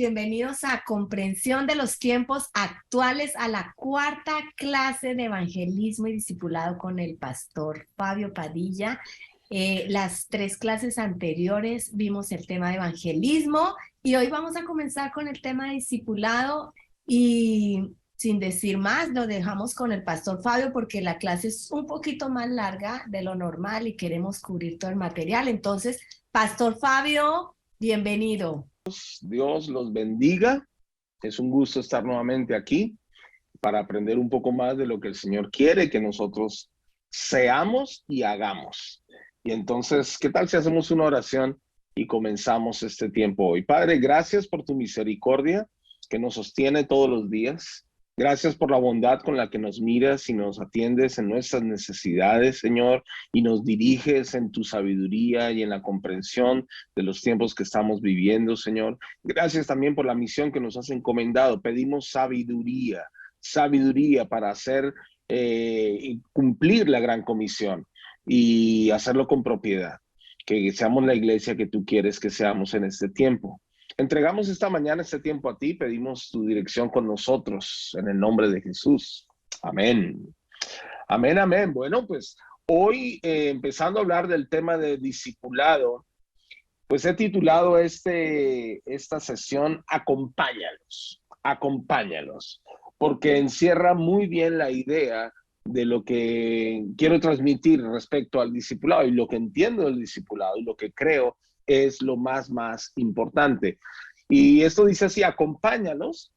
bienvenidos a Comprensión de los Tiempos Actuales, a la cuarta clase de Evangelismo y Discipulado con el pastor Fabio Padilla. Las tres clases anteriores vimos el tema de evangelismo y hoy vamos a comenzar con el tema de discipulado y sin decir más, lo dejamos con el pastor Fabio porque la clase es un poquito más larga de lo normal y queremos cubrir todo el material. Entonces, pastor Fabio, bienvenido. Dios los bendiga. Es un gusto estar nuevamente aquí para aprender un poco más de lo que el Señor quiere que nosotros seamos y hagamos. Y entonces, ¿qué tal si hacemos una oración y comenzamos este tiempo hoy? Padre, gracias por tu misericordia que nos sostiene todos los días. Gracias por la bondad con la que nos miras y nos atiendes en nuestras necesidades, Señor, y nos diriges en tu sabiduría y en la comprensión de los tiempos que estamos viviendo, Señor. Gracias también por la misión que nos has encomendado. Pedimos sabiduría para hacer y cumplir la gran comisión y hacerlo con propiedad. Que seamos la iglesia que tú quieres que seamos en este tiempo. Entregamos esta mañana este tiempo a ti, pedimos tu dirección con nosotros en el nombre de Jesús. Amén. Amén, amén. Bueno, pues hoy empezando a hablar del tema de discipulado, pues he titulado esta sesión Acompáñalos, porque encierra muy bien la idea de lo que quiero transmitir respecto al discipulado y lo que entiendo del discipulado y lo que creo es lo más importante. Y esto dice así, acompáñalos,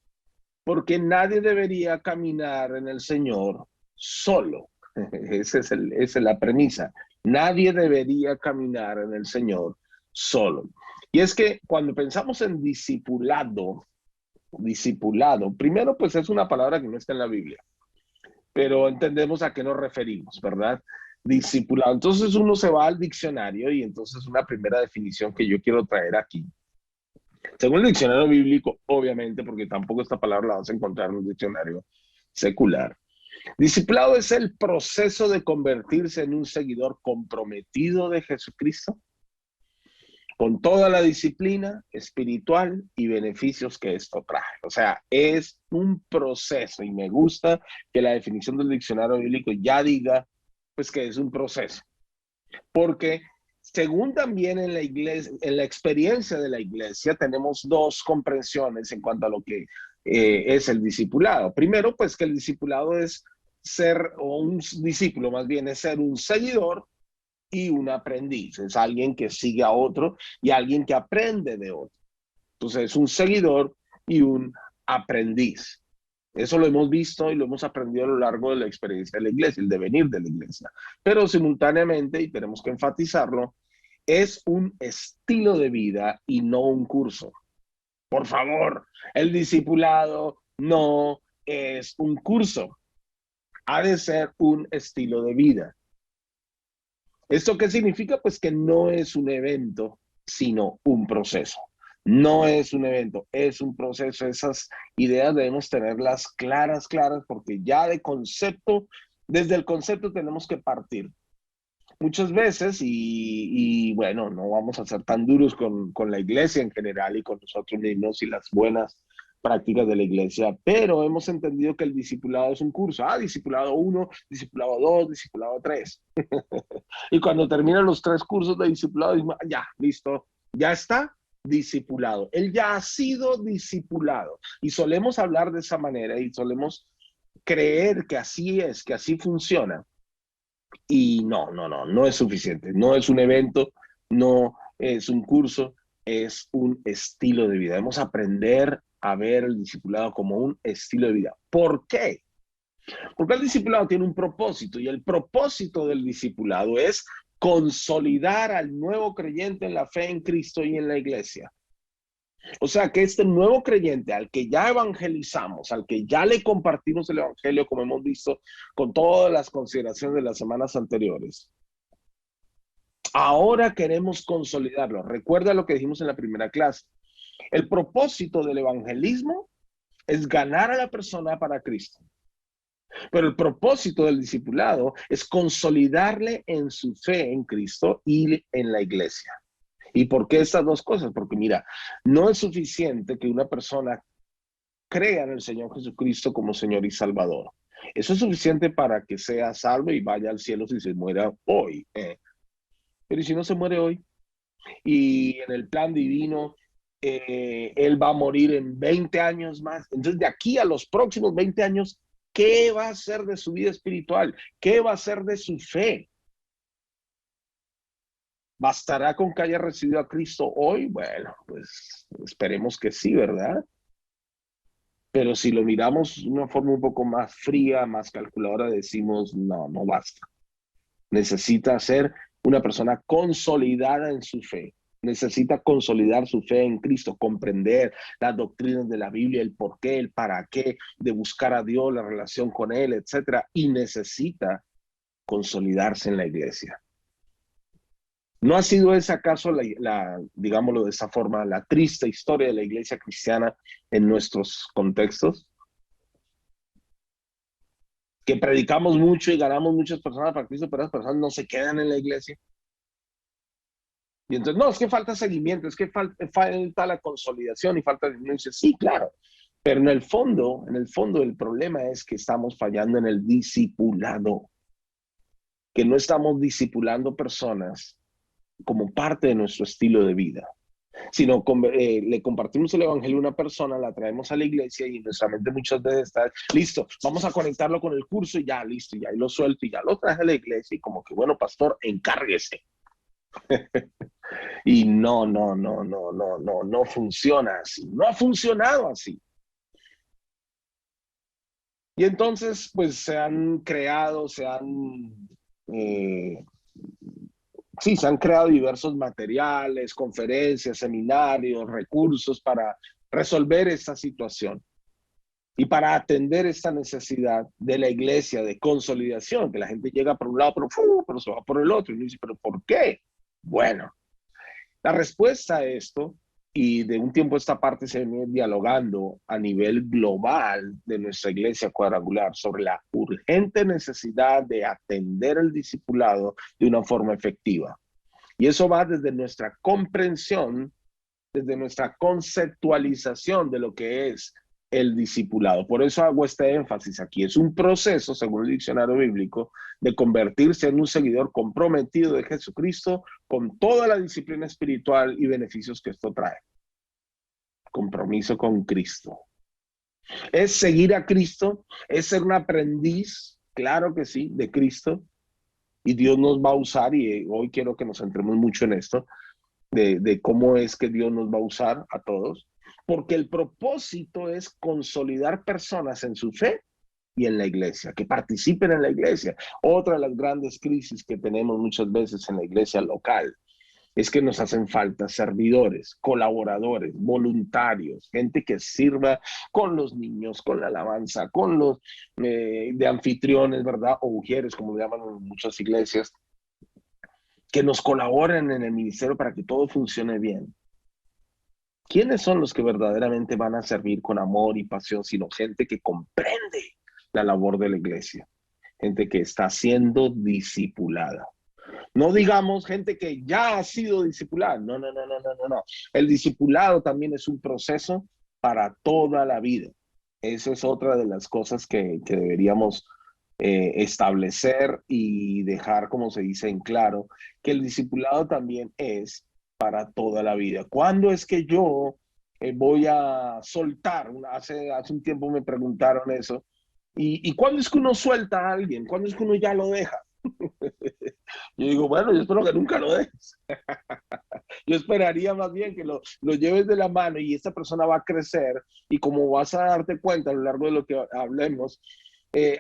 porque nadie debería caminar en el Señor solo. Esa es la premisa. Nadie debería caminar en el Señor solo. Y es que cuando pensamos en discipulado, primero pues es una palabra que no está en la Biblia, pero entendemos a qué nos referimos, ¿verdad? Discipulado. Entonces uno se va al diccionario y entonces una primera definición que yo quiero traer aquí. Según el diccionario bíblico, obviamente, porque tampoco esta palabra la vas a encontrar en un diccionario secular. Discipulado es el proceso de convertirse en un seguidor comprometido de Jesucristo, con toda la disciplina espiritual y beneficios que esto trae. O sea, es un proceso y me gusta que la definición del diccionario bíblico ya diga, pues que es un proceso. Porque según también en la iglesia, en la experiencia de la iglesia, tenemos dos comprensiones en cuanto a lo que es el discipulado. Primero, pues que el discipulado es ser, o un discípulo más bien, es ser un seguidor y un aprendiz. Es alguien que sigue a otro y alguien que aprende de otro. Entonces es un seguidor y un aprendiz. Eso lo hemos visto y lo hemos aprendido a lo largo de la experiencia de la iglesia, el devenir de la iglesia. Pero simultáneamente, y tenemos que enfatizarlo, es un estilo de vida y no un curso. Por favor, el discipulado no es un curso. Ha de ser un estilo de vida. ¿Esto qué significa? Pues que no es un evento, sino un proceso. No es un evento, es un proceso. Esas ideas debemos tenerlas claras, porque ya de concepto, desde el concepto tenemos que partir. Muchas veces, y bueno, no vamos a ser tan duros con la iglesia en general y con nosotros mismos y las buenas prácticas de la iglesia, pero hemos entendido que el discipulado es un curso. Discipulado 1, discipulado 2, discipulado 3. Y cuando terminan los 3 cursos de discipulado, ya, listo, ya está discipulado. Él ya ha sido discipulado. Y solemos hablar de esa manera y solemos creer que así es, que así funciona. Y no es suficiente. No es un evento, no es un curso, es un estilo de vida. Debemos aprender a ver el discipulado como un estilo de vida. ¿Por qué? Porque el discipulado tiene un propósito y el propósito del discipulado es consolidar al nuevo creyente en la fe en Cristo y en la iglesia. O sea que este nuevo creyente al que ya evangelizamos, al que ya le compartimos el evangelio, como hemos visto con todas las consideraciones de las semanas anteriores, ahora queremos consolidarlo. Recuerda lo que dijimos en la primera clase. El propósito del evangelismo es ganar a la persona para Cristo. Pero el propósito del discipulado es consolidarle en su fe en Cristo y en la iglesia. ¿Y por qué estas dos cosas? Porque mira, no es suficiente que una persona crea en el Señor Jesucristo como Señor y Salvador. Eso es suficiente para que sea salvo y vaya al cielo si se muera hoy. Pero ¿y si no se muere hoy? Y en el plan divino, él va a morir en 20 años más. Entonces, de aquí a los próximos 20 años, ¿qué va a ser de su vida espiritual? ¿Qué va a ser de su fe? ¿Bastará con que haya recibido a Cristo hoy? Bueno, pues esperemos que sí, ¿verdad? Pero si lo miramos de una forma un poco más fría, más calculadora, decimos, no, no basta. Necesita ser una persona consolidada en su fe. Necesita consolidar su fe en Cristo, comprender las doctrinas de la Biblia, el por qué, el para qué, de buscar a Dios, la relación con Él, etcétera. Y necesita consolidarse en la iglesia. ¿No ha sido esa acaso digámoslo de esa forma, la triste historia de la iglesia cristiana en nuestros contextos? Que predicamos mucho y ganamos muchas personas para Cristo, pero las personas no se quedan en la iglesia. Y entonces, no, es que falta seguimiento, es que falta la consolidación y falta... Y dice, sí, claro, pero en el fondo el problema es que estamos fallando en el discipulado, que no estamos discipulando personas como parte de nuestro estilo de vida, sino le compartimos el evangelio a una persona, la traemos a la iglesia y nuestra mente muchas veces está, listo, vamos a conectarlo con el curso y ya, listo, y ahí lo suelto y ya lo traje a la iglesia y como que, bueno, pastor, encárguese. Y no funciona así, no ha funcionado así. Y entonces, pues se han creado, eh, sí, se han creado diversos materiales, conferencias, seminarios, recursos para resolver esta situación y para atender esta necesidad de la iglesia de consolidación, que la gente llega por un lado, pero se va por el otro. Y uno dice, ¿pero por qué? Bueno, la respuesta a esto, y de un tiempo a esta parte se viene dialogando a nivel global de nuestra iglesia cuadrangular sobre la urgente necesidad de atender el discipulado de una forma efectiva. Y eso va desde nuestra comprensión, desde nuestra conceptualización de lo que es el discipulado. Por eso hago este énfasis aquí. Es un proceso, según el diccionario bíblico, de convertirse en un seguidor comprometido de Jesucristo con toda la disciplina espiritual y beneficios que esto trae. Compromiso con Cristo. ¿Es seguir a Cristo? ¿Es ser un aprendiz? Claro que sí, de Cristo. Y Dios nos va a usar, y hoy quiero que nos centremos mucho en esto, de cómo es que Dios nos va a usar a todos, porque el propósito es consolidar personas en su fe y en la iglesia, que participen en la iglesia. Otra de las grandes crisis que tenemos muchas veces en la iglesia local es que nos hacen falta servidores, colaboradores, voluntarios, gente que sirva con los niños, con la alabanza, con los de anfitriones, ¿verdad? O ujieres, como le llaman en muchas iglesias, que nos colaboren en el ministerio para que todo funcione bien. ¿Quiénes son los que verdaderamente van a servir con amor y pasión, sino gente que comprende la labor de la iglesia? Gente que está siendo discipulada. No digamos gente que ya ha sido discipulada. No. El discipulado también es un proceso para toda la vida. Esa es otra de las cosas que deberíamos establecer y dejar, como se dice en claro, que el discipulado también es para toda la vida. ¿Cuándo es que yo voy a soltar? Hace un tiempo me preguntaron eso. ¿Y cuándo es que uno suelta a alguien? ¿Cuándo es que uno ya lo deja? Yo digo, bueno, yo espero que nunca lo dejes. Yo esperaría más bien que lo lleves de la mano y esta persona va a crecer y como vas a darte cuenta a lo largo de lo que hablemos,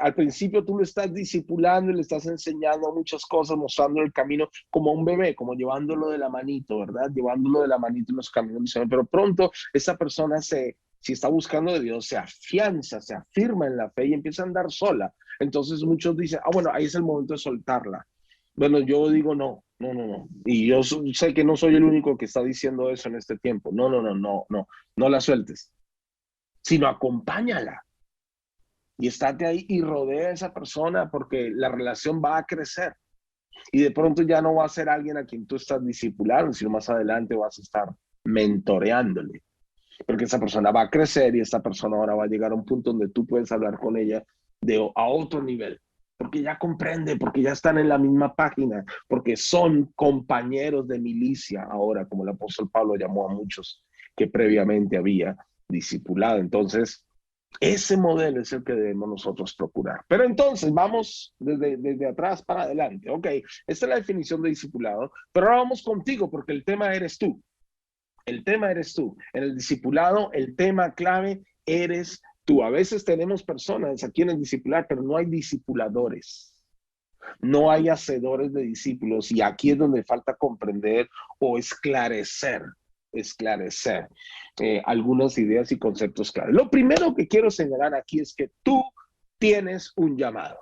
al principio tú lo estás discipulando y le estás enseñando muchas cosas, mostrando el camino como un bebé, como llevándolo de la manito, ¿verdad? Llevándolo de la manito en los caminos del Señor. Pero pronto esta persona si está buscando de Dios, se afianza, se afirma en la fe y empieza a andar sola. Entonces muchos dicen, bueno, ahí es el momento de soltarla. Bueno, yo digo no. Y yo sé que no soy el único que está diciendo eso en este tiempo. No la sueltes, sino acompáñala. Y estate ahí y rodea a esa persona porque la relación va a crecer. Y de pronto ya no va a ser alguien a quien tú estás discipulando, sino más adelante vas a estar mentoreándole. Porque esa persona va a crecer y esta persona ahora va a llegar a un punto donde tú puedes hablar con ella a otro nivel. Porque ya comprende, porque ya están en la misma página, porque son compañeros de milicia ahora, como el apóstol Pablo llamó a muchos que previamente había discipulado. Entonces, ese modelo es el que debemos nosotros procurar. Pero entonces vamos desde atrás para adelante. Ok, esta es la definición de discipulado, pero ahora vamos contigo porque el tema eres tú. El tema eres tú. En el discipulado, el tema clave eres tú. A veces tenemos personas aquí en el discipular, pero no hay discipuladores. No hay hacedores de discípulos. Y aquí es donde falta comprender o esclarecer algunas ideas y conceptos claros. Lo primero que quiero señalar aquí es que tú tienes un llamado.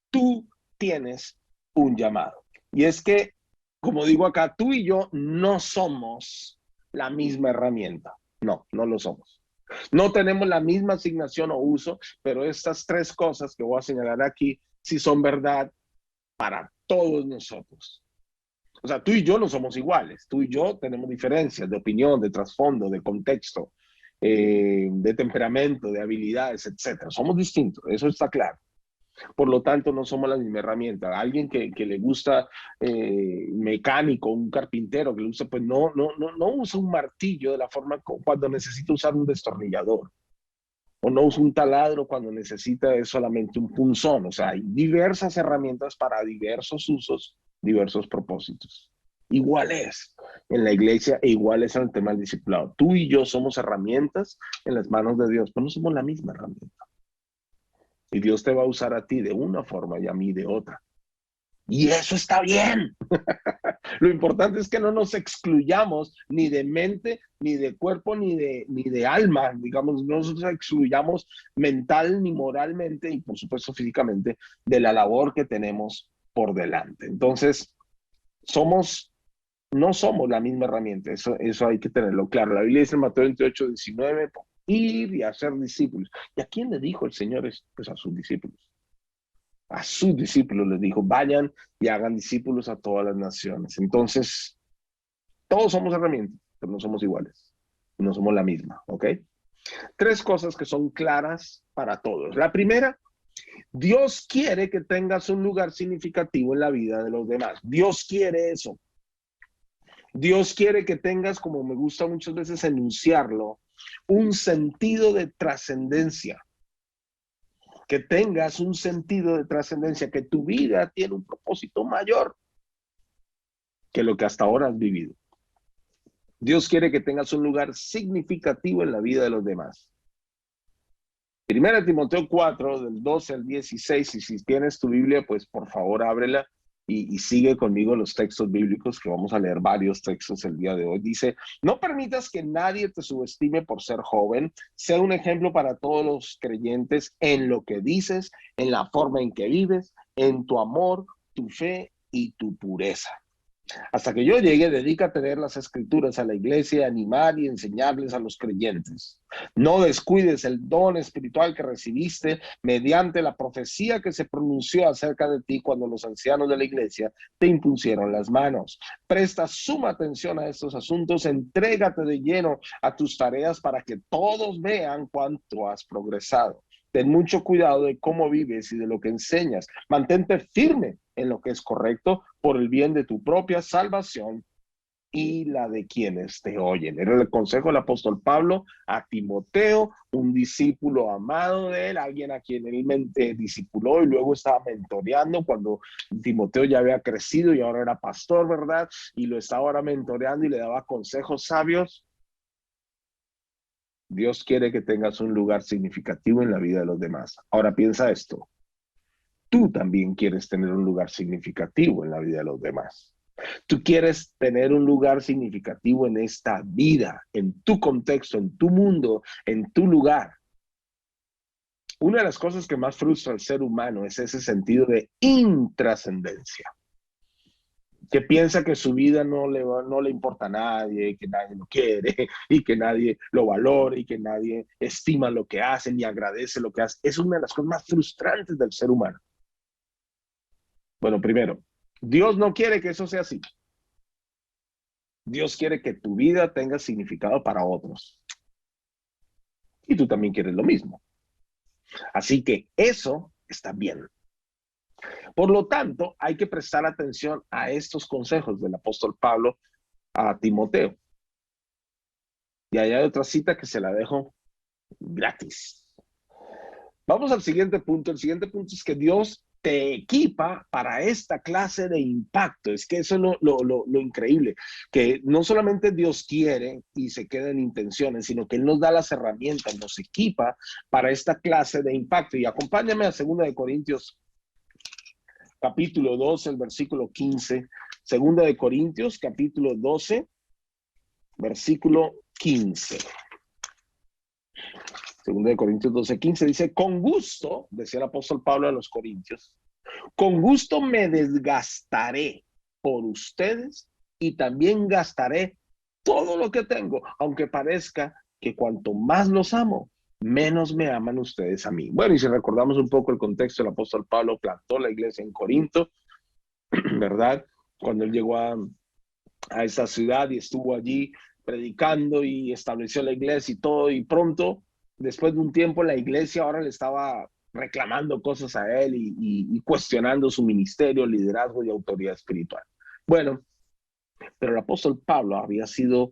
Tú tienes un llamado. Y es que, como digo acá, tú y yo no somos la misma herramienta. No, no lo somos. No tenemos la misma asignación o uso, pero estas tres cosas que voy a señalar aquí sí son verdad para todos nosotros. O sea, tú y yo no somos iguales. Tú y yo tenemos diferencias de opinión, de trasfondo, de contexto, de temperamento, de habilidades, etcétera. Somos distintos, eso está claro. Por lo tanto, no somos la misma herramienta. Alguien que le gusta mecánico, un carpintero que le usa, pues no usa un martillo de la forma cuando necesita usar un destornillador. O no usa un taladro cuando necesita solamente un punzón. O sea, hay diversas herramientas para diversos usos, diversos propósitos. Igual es en la iglesia e igual es en el tema del discipulado. Tú y yo somos herramientas en las manos de Dios, pero no somos la misma herramienta. Y Dios te va a usar a ti de una forma y a mí de otra. Y eso está bien. Lo importante es que no nos excluyamos ni de mente, ni de cuerpo, ni de alma. Digamos, no nos excluyamos mental ni moralmente y por supuesto físicamente de la labor que tenemos por delante. Entonces, no somos la misma herramienta. Eso hay que tenerlo claro. La Biblia dice en Mateo 28:19, ir y hacer discípulos. ¿Y a quién le dijo el Señor esto? Pues a sus discípulos. A sus discípulos les dijo, vayan y hagan discípulos a todas las naciones. Entonces, todos somos herramientas, pero no somos iguales. No somos la misma, ¿ok? Tres cosas que son claras para todos. La primera, Dios quiere que tengas un lugar significativo en la vida de los demás. Dios quiere eso. Dios quiere que tengas, como me gusta muchas veces enunciarlo, un sentido de trascendencia. Que tengas un sentido de trascendencia, que tu vida tiene un propósito mayor que lo que hasta ahora has vivido. Dios quiere que tengas un lugar significativo en la vida de los demás. Primera Timoteo 4, del 12 al 16, y si tienes tu Biblia, pues por favor ábrela y sigue conmigo los textos bíblicos, que vamos a leer varios textos el día de hoy. Dice, no permitas que nadie te subestime por ser joven, sea un ejemplo para todos los creyentes en lo que dices, en la forma en que vives, en tu amor, tu fe y tu pureza. Hasta que yo llegue, dedícate a leer las escrituras a la iglesia, animar y enseñarles a los creyentes. No descuides el don espiritual que recibiste mediante la profecía que se pronunció acerca de ti cuando los ancianos de la iglesia te impusieron las manos. Presta suma atención a estos asuntos, entrégate de lleno a tus tareas para que todos vean cuánto has progresado. Ten mucho cuidado de cómo vives y de lo que enseñas. Mantente firme en lo que es correcto por el bien de tu propia salvación y la de quienes te oyen. Era el consejo del apóstol Pablo a Timoteo, un discípulo amado de él, alguien a quien él discipuló y luego estaba mentoreando cuando Timoteo ya había crecido y ahora era pastor, ¿verdad? Y lo estaba ahora mentoreando y le daba consejos sabios. Dios quiere que tengas un lugar significativo en la vida de los demás. Ahora piensa esto. Tú también quieres tener un lugar significativo en la vida de los demás. Tú quieres tener un lugar significativo en esta vida, en tu contexto, en tu mundo, en tu lugar. Una de las cosas que más frustra al ser humano es ese sentido de intrascendencia. Que piensa que su vida no le importa a nadie, que nadie lo quiere y que nadie lo valore y que nadie estima lo que hace ni agradece lo que hace. Es una de las cosas más frustrantes del ser humano. Bueno, primero, Dios no quiere que eso sea así. Dios quiere que tu vida tenga significado para otros. Y tú también quieres lo mismo. Así que eso está bien. Por lo tanto, hay que prestar atención a estos consejos del apóstol Pablo a Timoteo. Y ahí hay otra cita que se la dejo gratis. Vamos al siguiente punto. El siguiente punto es que Dios te equipa para esta clase de impacto. Es que eso es lo increíble, que no solamente Dios quiere y se queda en intenciones, sino que Él nos da las herramientas, nos equipa para esta clase de impacto. Y acompáñame a 2 de Corintios, capítulo 12, el versículo 15. 2 de Corintios, capítulo 12, versículo 15. 2 de Corintios 12:15 dice, con gusto, decía el apóstol Pablo a los Corintios, con gusto me desgastaré por ustedes y también gastaré todo lo que tengo, aunque parezca que cuanto más los amo, menos me aman ustedes a mí. Bueno, y si recordamos un poco el contexto, el apóstol Pablo plantó la iglesia en Corinto, ¿verdad? Cuando él llegó a esa ciudad y estuvo allí predicando y estableció la iglesia y todo, y pronto, después de un tiempo, la iglesia ahora le estaba reclamando cosas a él y cuestionando su ministerio, liderazgo y autoridad espiritual. Bueno, pero el apóstol Pablo había sido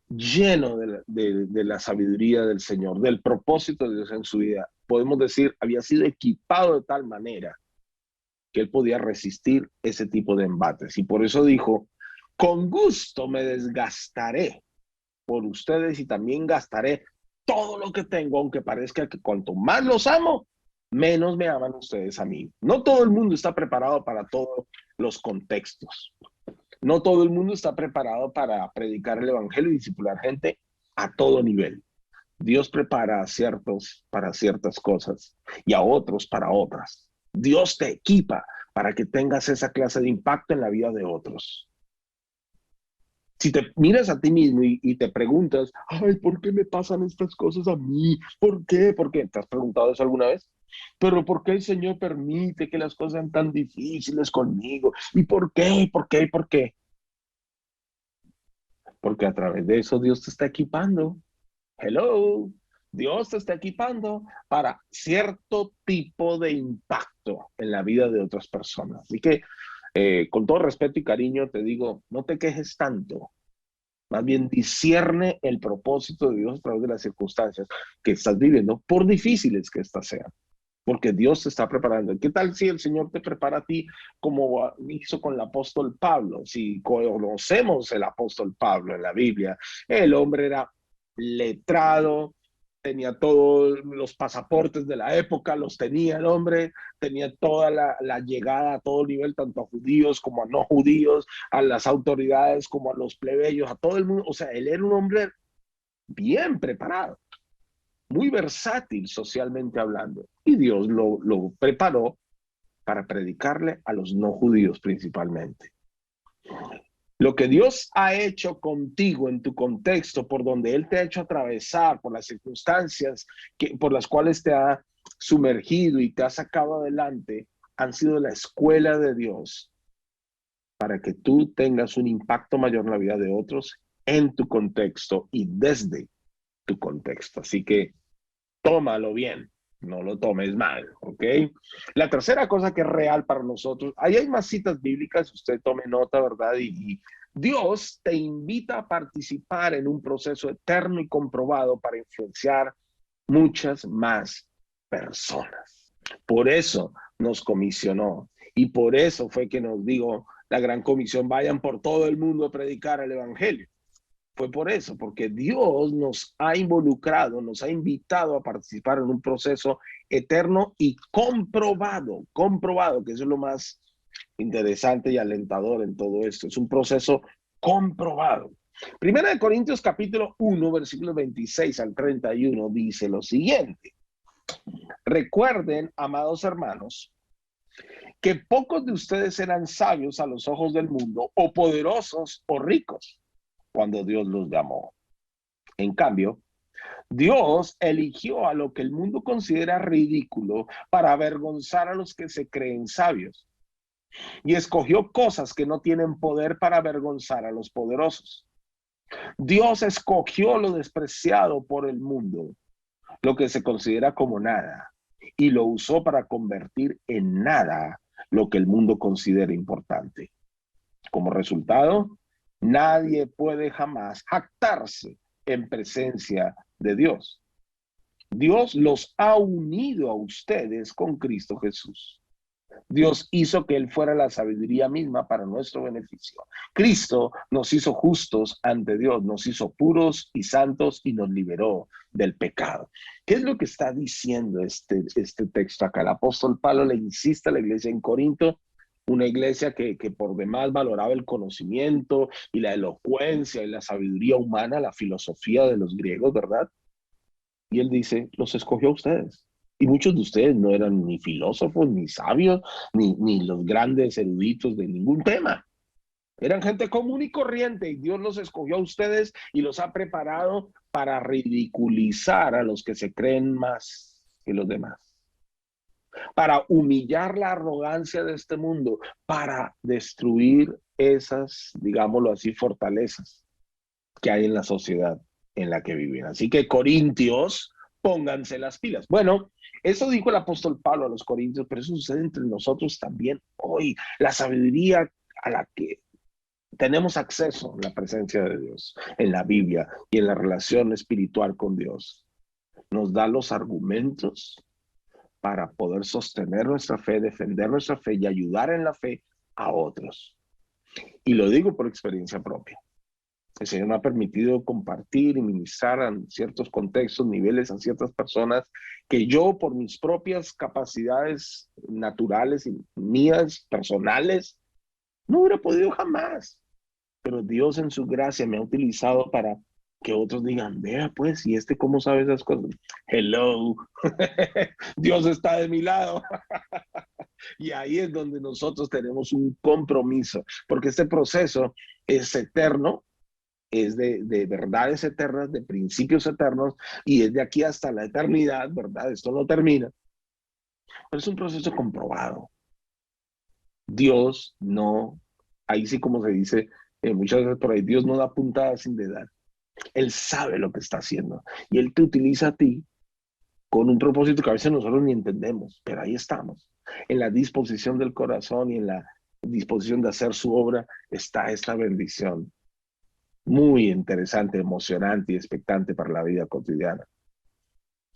lleno de la sabiduría del Señor, del propósito de Dios en su vida. Podemos decir, había sido equipado de tal manera que él podía resistir ese tipo de embates. Y por eso dijo, con gusto me desgastaré por ustedes y también gastaré todo lo que tengo, aunque parezca que cuanto más los amo, menos me aman ustedes a mí. No todo el mundo está preparado para todos los contextos. No todo el mundo está preparado para predicar el evangelio y discipular gente a todo nivel. Dios prepara a ciertos para ciertas cosas y a otros para otras. Dios te equipa para que tengas esa clase de impacto en la vida de otros. Si te miras a ti mismo y te preguntas, ay, ¿por qué me pasan estas cosas a mí? ¿Por qué? ¿Por qué? ¿Te has preguntado eso alguna vez? Pero ¿por qué el Señor permite que las cosas sean tan difíciles conmigo? ¿Y por qué? ¿Por qué? ¿Por qué? Porque a través de eso Dios te está equipando. Hello, Dios te está equipando para cierto tipo de impacto en la vida de otras personas. Así que, con todo respeto y cariño, te digo, no te quejes tanto. Más bien discierne el propósito de Dios a través de las circunstancias que estás viviendo, por difíciles que éstas sean. Porque Dios te está preparando. ¿Qué tal si el Señor te prepara a ti como hizo con el apóstol Pablo? Si conocemos el apóstol Pablo en la Biblia, el hombre era letrado, tenía todos los pasaportes de la época, los tenía el hombre, tenía toda la llegada a todo nivel, tanto a judíos como a no judíos, a las autoridades como a los plebeyos, a todo el mundo. O sea, él era un hombre bien preparado, muy versátil socialmente hablando. Y Dios lo preparó para predicarle a los no judíos principalmente. Lo que Dios ha hecho contigo en tu contexto, por donde Él te ha hecho atravesar, por las circunstancias por las cuales te ha sumergido y te ha sacado adelante, han sido la escuela de Dios para que tú tengas un impacto mayor en la vida de otros en tu contexto y desde tu contexto. Así que tómalo bien, no lo tomes mal, ¿ok? La tercera cosa que es real para nosotros, ahí hay más citas bíblicas, usted tome nota, ¿verdad? Y Dios te invita a participar en un proceso eterno y comprobado para influenciar muchas más personas. Por eso nos comisionó y por eso fue que nos dijo la gran comisión, vayan por todo el mundo a predicar el evangelio. Fue por eso, porque Dios nos ha involucrado, nos ha invitado a participar en un proceso eterno y comprobado, que eso es lo más interesante y alentador en todo esto. Es un proceso comprobado. Primera de Corintios capítulo 1, versículos 26 al 31 dice lo siguiente. Recuerden, amados hermanos, que pocos de ustedes eran sabios a los ojos del mundo, o poderosos o ricos, cuando Dios los llamó. En cambio, Dios eligió a lo que el mundo considera ridículo para avergonzar a los que se creen sabios. y escogió cosas que no tienen poder para avergonzar a los poderosos. Dios escogió lo despreciado por el mundo, lo que se considera como nada, y lo usó para convertir en nada lo que el mundo considera importante. Como resultado, nadie puede jamás jactarse en presencia de Dios. Dios los ha unido a ustedes con Cristo Jesús. Dios hizo que Él fuera la sabiduría misma para nuestro beneficio. Cristo nos hizo justos ante Dios, nos hizo puros y santos y nos liberó del pecado. ¿Qué es lo que está diciendo este texto acá? El apóstol Pablo le insiste a la iglesia en Corinto, una iglesia que por demás valoraba el conocimiento y la elocuencia y la sabiduría humana, la filosofía de los griegos, ¿verdad? Y él dice, los escogió a ustedes. Y muchos de ustedes no eran ni filósofos, ni sabios, ni los grandes eruditos de ningún tema. Eran gente común y corriente y Dios los escogió a ustedes y los ha preparado para ridiculizar a los que se creen más que los demás. Para humillar la arrogancia de este mundo, para destruir esas, digámoslo así, fortalezas que hay en la sociedad en la que viven. Así que Corintios, pónganse las pilas. Bueno, eso dijo el apóstol Pablo a los Corintios, pero eso sucede entre nosotros también hoy. La sabiduría a la que tenemos acceso en la presencia de Dios, en la Biblia y en la relación espiritual con Dios, nos da los argumentos para poder sostener nuestra fe, defender nuestra fe y ayudar en la fe a otros. Y lo digo por experiencia propia. El Señor me ha permitido compartir y ministrar en ciertos contextos, niveles a ciertas personas que yo por mis propias capacidades naturales y mías, personales, no hubiera podido jamás. Pero Dios en su gracia me ha utilizado para que otros digan, vea pues, ¿y este cómo sabe esas cosas? Hello, Dios está de mi lado. Y ahí es donde nosotros tenemos un compromiso, porque este proceso es eterno, es de verdades eternas, de principios eternos, y es de aquí hasta la eternidad, ¿verdad? Esto no termina. Pero es un proceso comprobado. Dios no, ahí sí como se dice muchas veces por ahí, Dios no da puntadas sin dedal. Él sabe lo que está haciendo y Él te utiliza a ti con un propósito que a veces nosotros ni entendemos, pero ahí estamos. En la disposición del corazón y en la disposición de hacer su obra está esta bendición. Muy interesante, emocionante y expectante para la vida cotidiana.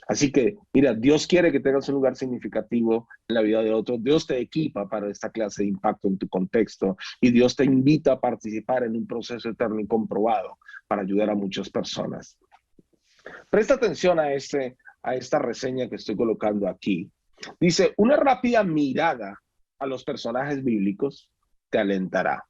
Así que, mira, Dios quiere que tengas un lugar significativo en la vida de otros. Dios te equipa para esta clase de impacto en tu contexto y Dios te invita a participar en un proceso eterno y comprobado para ayudar a muchas personas. Presta atención a esta reseña que estoy colocando aquí. Dice, una rápida mirada a los personajes bíblicos te alentará.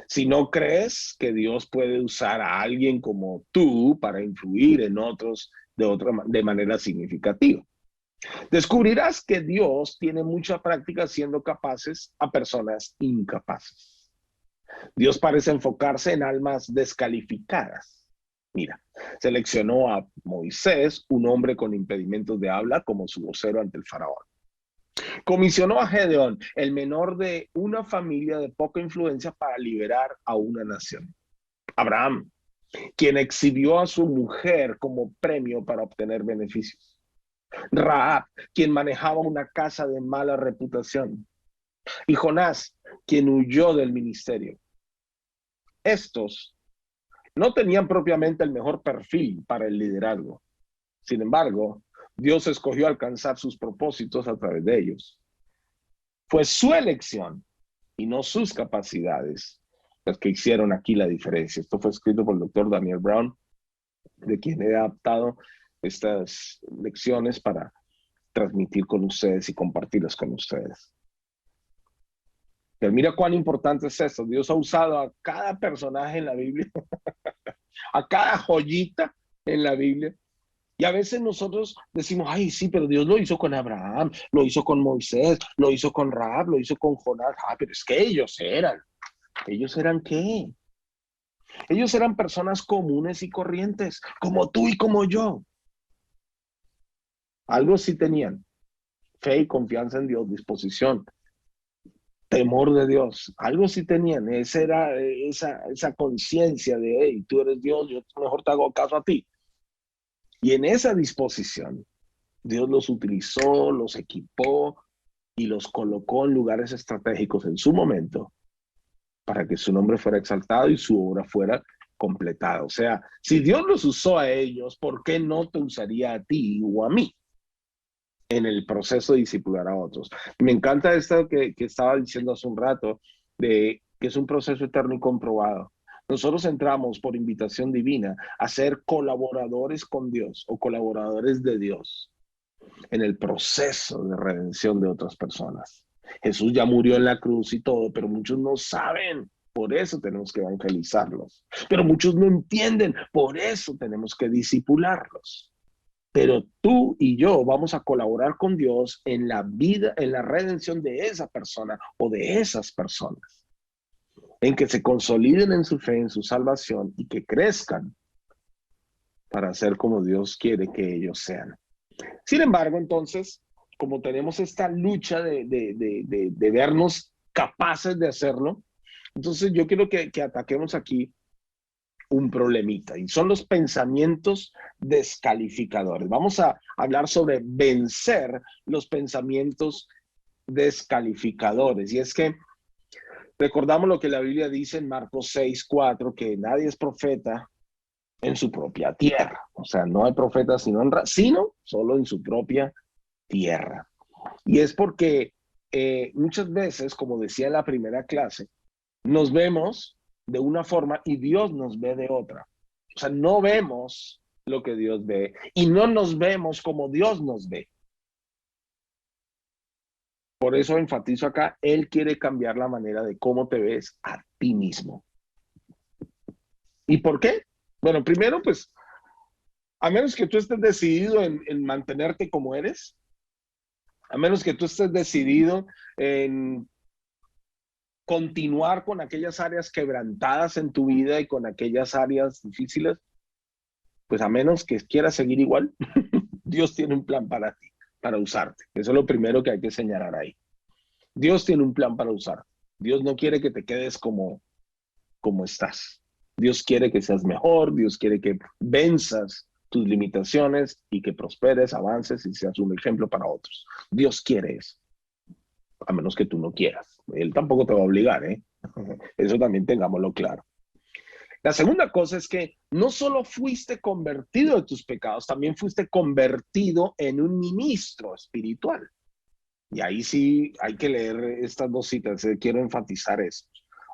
Si no crees que Dios puede usar a alguien como tú para influir en otros de manera significativa, descubrirás que Dios tiene mucha práctica siendo capaces a personas incapaces. Dios parece enfocarse en almas descalificadas. Mira, seleccionó a Moisés, un hombre con impedimentos de habla, como su vocero ante el faraón. Comisionó a Gedeón, el menor de una familia de poca influencia, para liberar a una nación. Abraham, quien exhibió a su mujer como premio para obtener beneficios. Rahab, quien manejaba una casa de mala reputación. Y Jonás, quien huyó del ministerio. Estos no tenían propiamente el mejor perfil para el liderazgo. Sin embargo, Dios escogió alcanzar sus propósitos a través de ellos. Fue su elección y no sus capacidades las que hicieron aquí la diferencia. Esto fue escrito por el doctor Daniel Brown, de quien he adaptado estas lecciones para transmitir con ustedes y compartirlas con ustedes. Pero mira cuán importante es esto. Dios ha usado a cada personaje en la Biblia, a cada joyita en la Biblia. Y a veces nosotros decimos, ay, sí, pero Dios lo hizo con Abraham, lo hizo con Moisés, lo hizo con Rahab, lo hizo con Jonás. Ah, pero es que ¿ellos eran qué? Ellos eran personas comunes y corrientes, como tú y como yo. Algo sí tenían: fe y confianza en Dios, disposición temor de Dios. Algo sí tenían, esa era esa conciencia de, hey, tú eres Dios, yo mejor te hago caso a ti. Y en esa disposición, Dios los utilizó, los equipó y los colocó en lugares estratégicos en su momento para que su nombre fuera exaltado y su obra fuera completada. O sea, si Dios los usó a ellos, ¿por qué no te usaría a ti o a mí en el proceso de discipular a otros? Me encanta esto que estaba diciendo hace un rato, de que es un proceso eterno y comprobado. Nosotros entramos por invitación divina a ser colaboradores con Dios o colaboradores de Dios en el proceso de redención de otras personas. Jesús ya murió en la cruz y todo, pero muchos no saben. Por eso tenemos que evangelizarlos. Pero muchos no entienden. Por eso tenemos que discipularlos. Pero tú y yo vamos a colaborar con Dios en la vida, en la redención de esa persona o de esas personas, en que se consoliden en su fe, en su salvación y que crezcan para ser como Dios quiere que ellos sean. Sin embargo, entonces, como tenemos esta lucha de vernos capaces de hacerlo, entonces yo quiero que ataquemos aquí un problemita y son los pensamientos descalificadores. Vamos a hablar sobre vencer los pensamientos descalificadores. Y es que recordamos lo que la Biblia dice en Marcos 6:4, que nadie es profeta en su propia tierra. O sea, no hay profeta sino solo en su propia tierra. Y es porque muchas veces, como decía en la primera clase, nos vemos de una forma y Dios nos ve de otra. O sea, no vemos lo que Dios ve y no nos vemos como Dios nos ve. Por eso enfatizo acá, Él quiere cambiar la manera de cómo te ves a ti mismo. ¿Y por qué? Bueno, primero, pues, a menos que tú estés decidido en mantenerte como eres, a menos que tú estés decidido en continuar con aquellas áreas quebrantadas en tu vida y con aquellas áreas difíciles, pues a menos que quieras seguir igual, Dios tiene un plan para ti, para usarte. Eso es lo primero que hay que señalar ahí. Dios tiene un plan para usarte. Dios no quiere que te quedes como estás. Dios quiere que seas mejor, Dios quiere que venzas tus limitaciones y que prosperes, avances y seas un ejemplo para otros. Dios quiere eso, a menos que tú no quieras. Él tampoco te va a obligar, ¿eh? Eso también tengámoslo claro. La segunda cosa es que no solo fuiste convertido de tus pecados, también fuiste convertido en un ministro espiritual. Y ahí sí hay que leer estas dos citas, quiero enfatizar esto.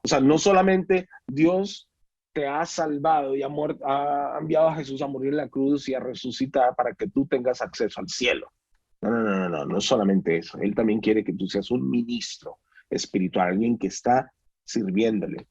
O sea, no solamente Dios te ha salvado y ha enviado a Jesús a morir en la cruz y a resucitar para que tú tengas acceso al cielo. No es solamente eso. Él también quiere que tú seas un ministro espiritual, alguien que está sirviéndole.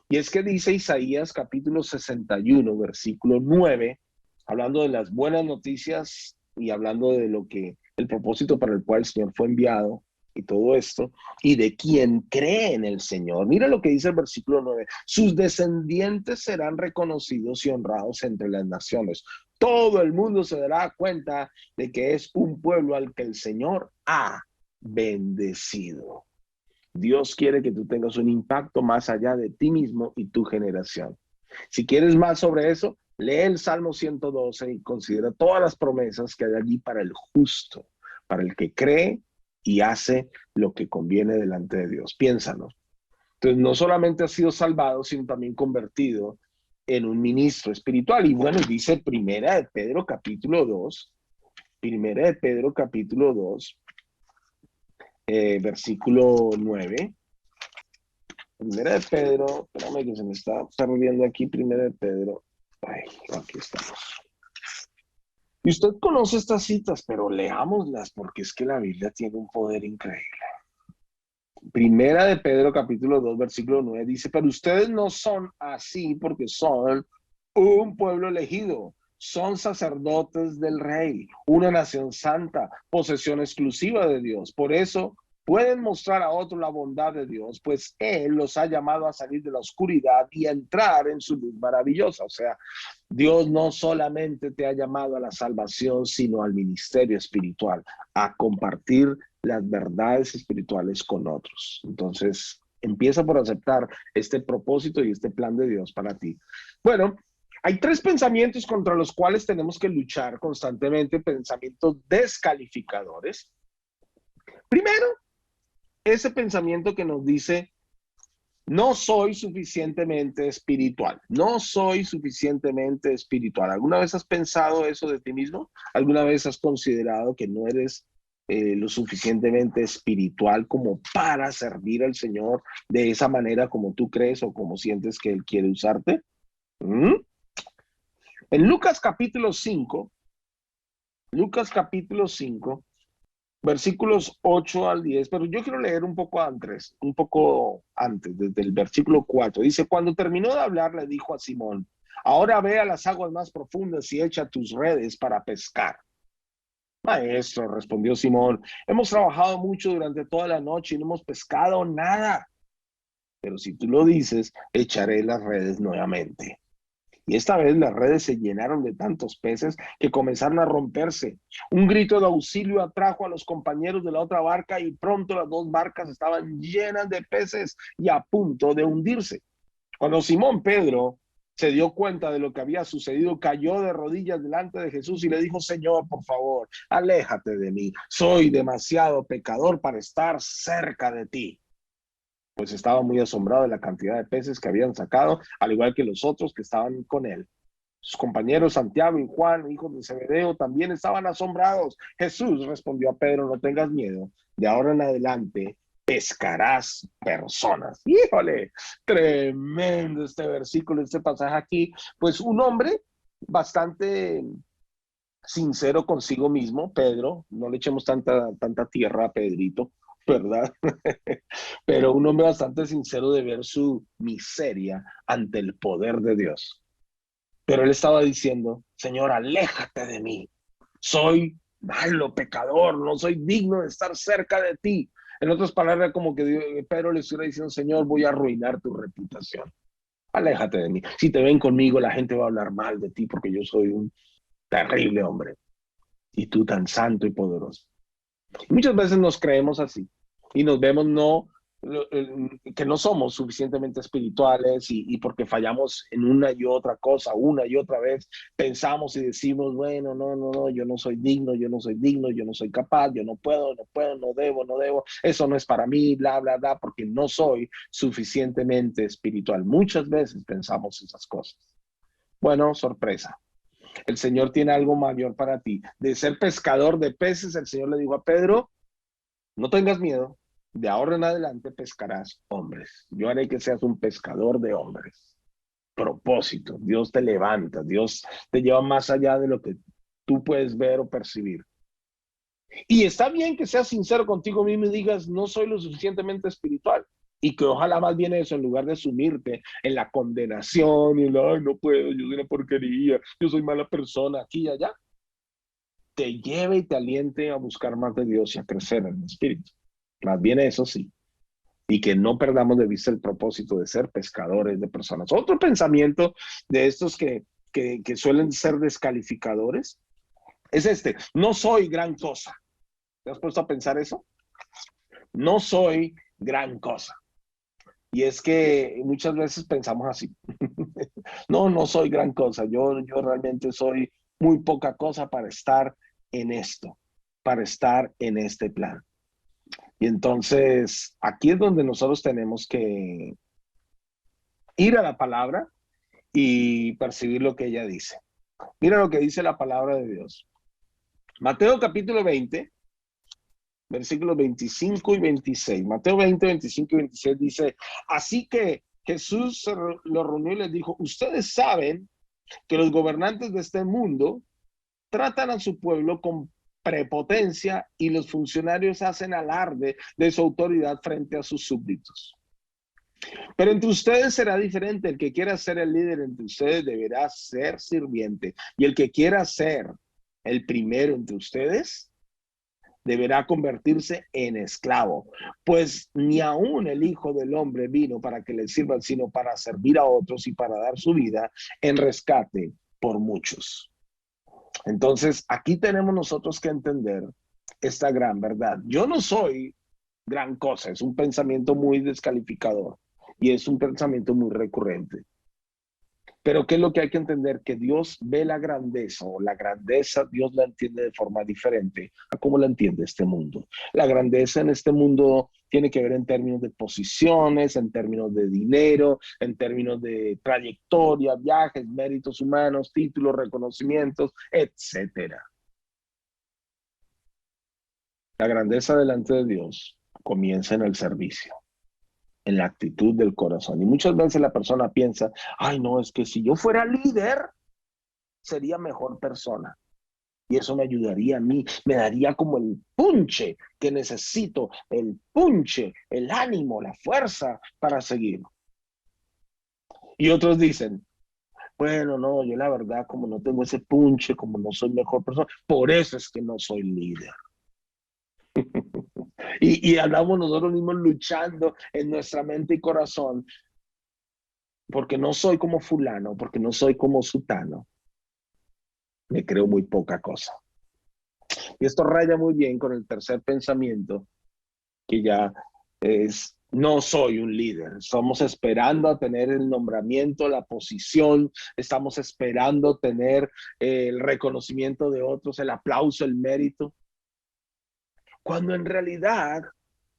Y es que dice Isaías capítulo 61, versículo 9, hablando de las buenas noticias y hablando de lo que el propósito para el cual el Señor fue enviado y todo esto, y de quien cree en el Señor. Mira lo que dice el versículo 9. Sus descendientes serán reconocidos y honrados entre las naciones. Todo el mundo se dará cuenta de que es un pueblo al que el Señor ha bendecido. Dios quiere que tú tengas un impacto más allá de ti mismo y tu generación. Si quieres más sobre eso, lee el Salmo 112 y considera todas las promesas que hay allí para el justo, para el que cree y hace lo que conviene delante de Dios. Piénsalo. Entonces, no solamente has sido salvado, sino también convertido en un ministro espiritual. Y bueno, dice Primera de Pedro capítulo 2, Primera de Pedro capítulo 2, versículo 9. Primera de Pedro, espérame que se me está perdiendo aquí, Primera de Pedro. Ay, aquí estamos. Y usted conoce estas citas, pero leámoslas porque es que la Biblia tiene un poder increíble. Primera de Pedro, capítulo 2, versículo 9, dice, pero ustedes no son así porque son un pueblo elegido, son sacerdotes del rey, una nación santa, posesión exclusiva de Dios. Por eso pueden mostrar a otros la bondad de Dios, pues Él los ha llamado a salir de la oscuridad y a entrar en su luz maravillosa. O sea, Dios no solamente te ha llamado a la salvación, sino al ministerio espiritual, a compartir las verdades espirituales con otros. Entonces, empieza por aceptar este propósito y este plan de Dios para ti. Bueno, hay tres pensamientos contra los cuales tenemos que luchar constantemente, pensamientos descalificadores. Primero, ese pensamiento que nos dice, no soy suficientemente espiritual, no soy suficientemente espiritual. ¿Alguna vez has pensado eso de ti mismo? ¿Alguna vez has considerado que no eres lo suficientemente espiritual como para servir al Señor de esa manera como tú crees o como sientes que Él quiere usarte? ¿Mm? En Lucas capítulo 5, versículos 8 al 10, pero yo quiero leer un poco antes, desde el versículo 4. Dice, cuando terminó de hablar, le dijo a Simón, ahora ve a las aguas más profundas y echa tus redes para pescar. Maestro, respondió Simón, hemos trabajado mucho durante toda la noche y no hemos pescado nada. Pero si tú lo dices, echaré las redes nuevamente. Y esta vez las redes se llenaron de tantos peces que comenzaron a romperse. Un grito de auxilio atrajo a los compañeros de la otra barca y pronto las dos barcas estaban llenas de peces y a punto de hundirse. Cuando Simón Pedro se dio cuenta de lo que había sucedido, cayó de rodillas delante de Jesús y le dijo, Señor, por favor, aléjate de mí. Soy demasiado pecador para estar cerca de ti. Pues estaba muy asombrado de la cantidad de peces que habían sacado, al igual que los otros que estaban con él. Sus compañeros Santiago y Juan, hijos de Zebedeo, también estaban asombrados. Jesús respondió a Pedro, no tengas miedo, de ahora en adelante pescarás personas. Híjole, tremendo este versículo, este pasaje aquí. Pues un hombre bastante sincero consigo mismo, Pedro, no le echemos tanta tierra a Pedrito, ¿verdad? Pero un hombre bastante sincero de ver su miseria ante el poder de Dios. Pero él estaba diciendo, Señor, aléjate de mí. Soy malo, pecador, no soy digno de estar cerca de ti. En otras palabras, como que Pedro le estuviera diciendo, Señor, voy a arruinar tu reputación. Aléjate de mí. Si te ven conmigo, la gente va a hablar mal de ti porque yo soy un terrible hombre. Y tú tan santo y poderoso. Muchas veces nos creemos así y nos vemos que no somos suficientemente espirituales y porque fallamos en una y otra cosa, una y otra vez, pensamos y decimos, bueno, no, yo no soy digno, yo no soy capaz, yo no puedo, no debo, eso no es para mí, bla, bla, bla, porque no soy suficientemente espiritual. Muchas veces pensamos esas cosas. Bueno, sorpresa. El Señor tiene algo mayor para ti. De ser pescador de peces, el Señor le dijo a Pedro, no tengas miedo, de ahora en adelante pescarás hombres. Yo haré que seas un pescador de hombres. Propósito, Dios te levanta, Dios te lleva más allá de lo que tú puedes ver o percibir. Y está bien que seas sincero contigo mismo y digas, no soy lo suficientemente espiritual. Y que ojalá más bien eso, en lugar de sumirte en la condenación y ay, no puedo, yo soy una porquería, yo soy mala persona, aquí y allá, te lleve y te aliente a buscar más de Dios y a crecer en el espíritu. Más bien eso sí. Y que no perdamos de vista el propósito de ser pescadores de personas. Otro pensamiento de estos que suelen ser descalificadores es este, no soy gran cosa. ¿Te has puesto a pensar eso? No soy gran cosa. Y es que muchas veces pensamos así. No soy gran cosa. Yo realmente soy muy poca cosa para estar en esto, para estar en este plan. Y entonces aquí es donde nosotros tenemos que ir a la palabra y percibir lo que ella dice. Mira lo que dice la palabra de Dios. Mateo capítulo 20, versículos 25 y 26. Mateo 20, 25 y 26 dice, así que Jesús lo reunió y les dijo, ustedes saben que los gobernantes de este mundo tratan a su pueblo con prepotencia y los funcionarios hacen alarde de su autoridad frente a sus súbditos. Pero entre ustedes será diferente. El que quiera ser el líder entre ustedes deberá ser sirviente. Y el que quiera ser el primero entre ustedes deberá convertirse en esclavo, pues ni aun el Hijo del Hombre vino para que le sirvan, sino para servir a otros y para dar su vida en rescate por muchos. Entonces, aquí tenemos nosotros que entender esta gran verdad. Yo no soy gran cosa, es un pensamiento muy descalificador y es un pensamiento muy recurrente. Pero ¿qué es lo que hay que entender? Que Dios ve la grandeza, o la grandeza Dios la entiende de forma diferente a cómo la entiende este mundo. La grandeza en este mundo tiene que ver en términos de posiciones, en términos de dinero, en términos de trayectoria, viajes, méritos humanos, títulos, reconocimientos, etcétera. La grandeza delante de Dios comienza en el servicio, en la actitud del corazón. Y muchas veces la persona piensa, ay, no, es que si yo fuera líder, sería mejor persona. Y eso me ayudaría a mí, me daría como el punche que necesito, el punche, el ánimo, la fuerza para seguir. Y otros dicen, bueno, no, yo la verdad, como no tengo ese punche, como no soy mejor persona, por eso es que no soy líder. Y andamos nosotros mismos luchando en nuestra mente y corazón, porque no soy como fulano, porque no soy como sutano. Me creo muy poca cosa. Y esto raya muy bien con el tercer pensamiento, que ya es, no soy un líder. Estamos esperando a tener el nombramiento, la posición, estamos esperando tener el reconocimiento de otros, el aplauso, el mérito, cuando en realidad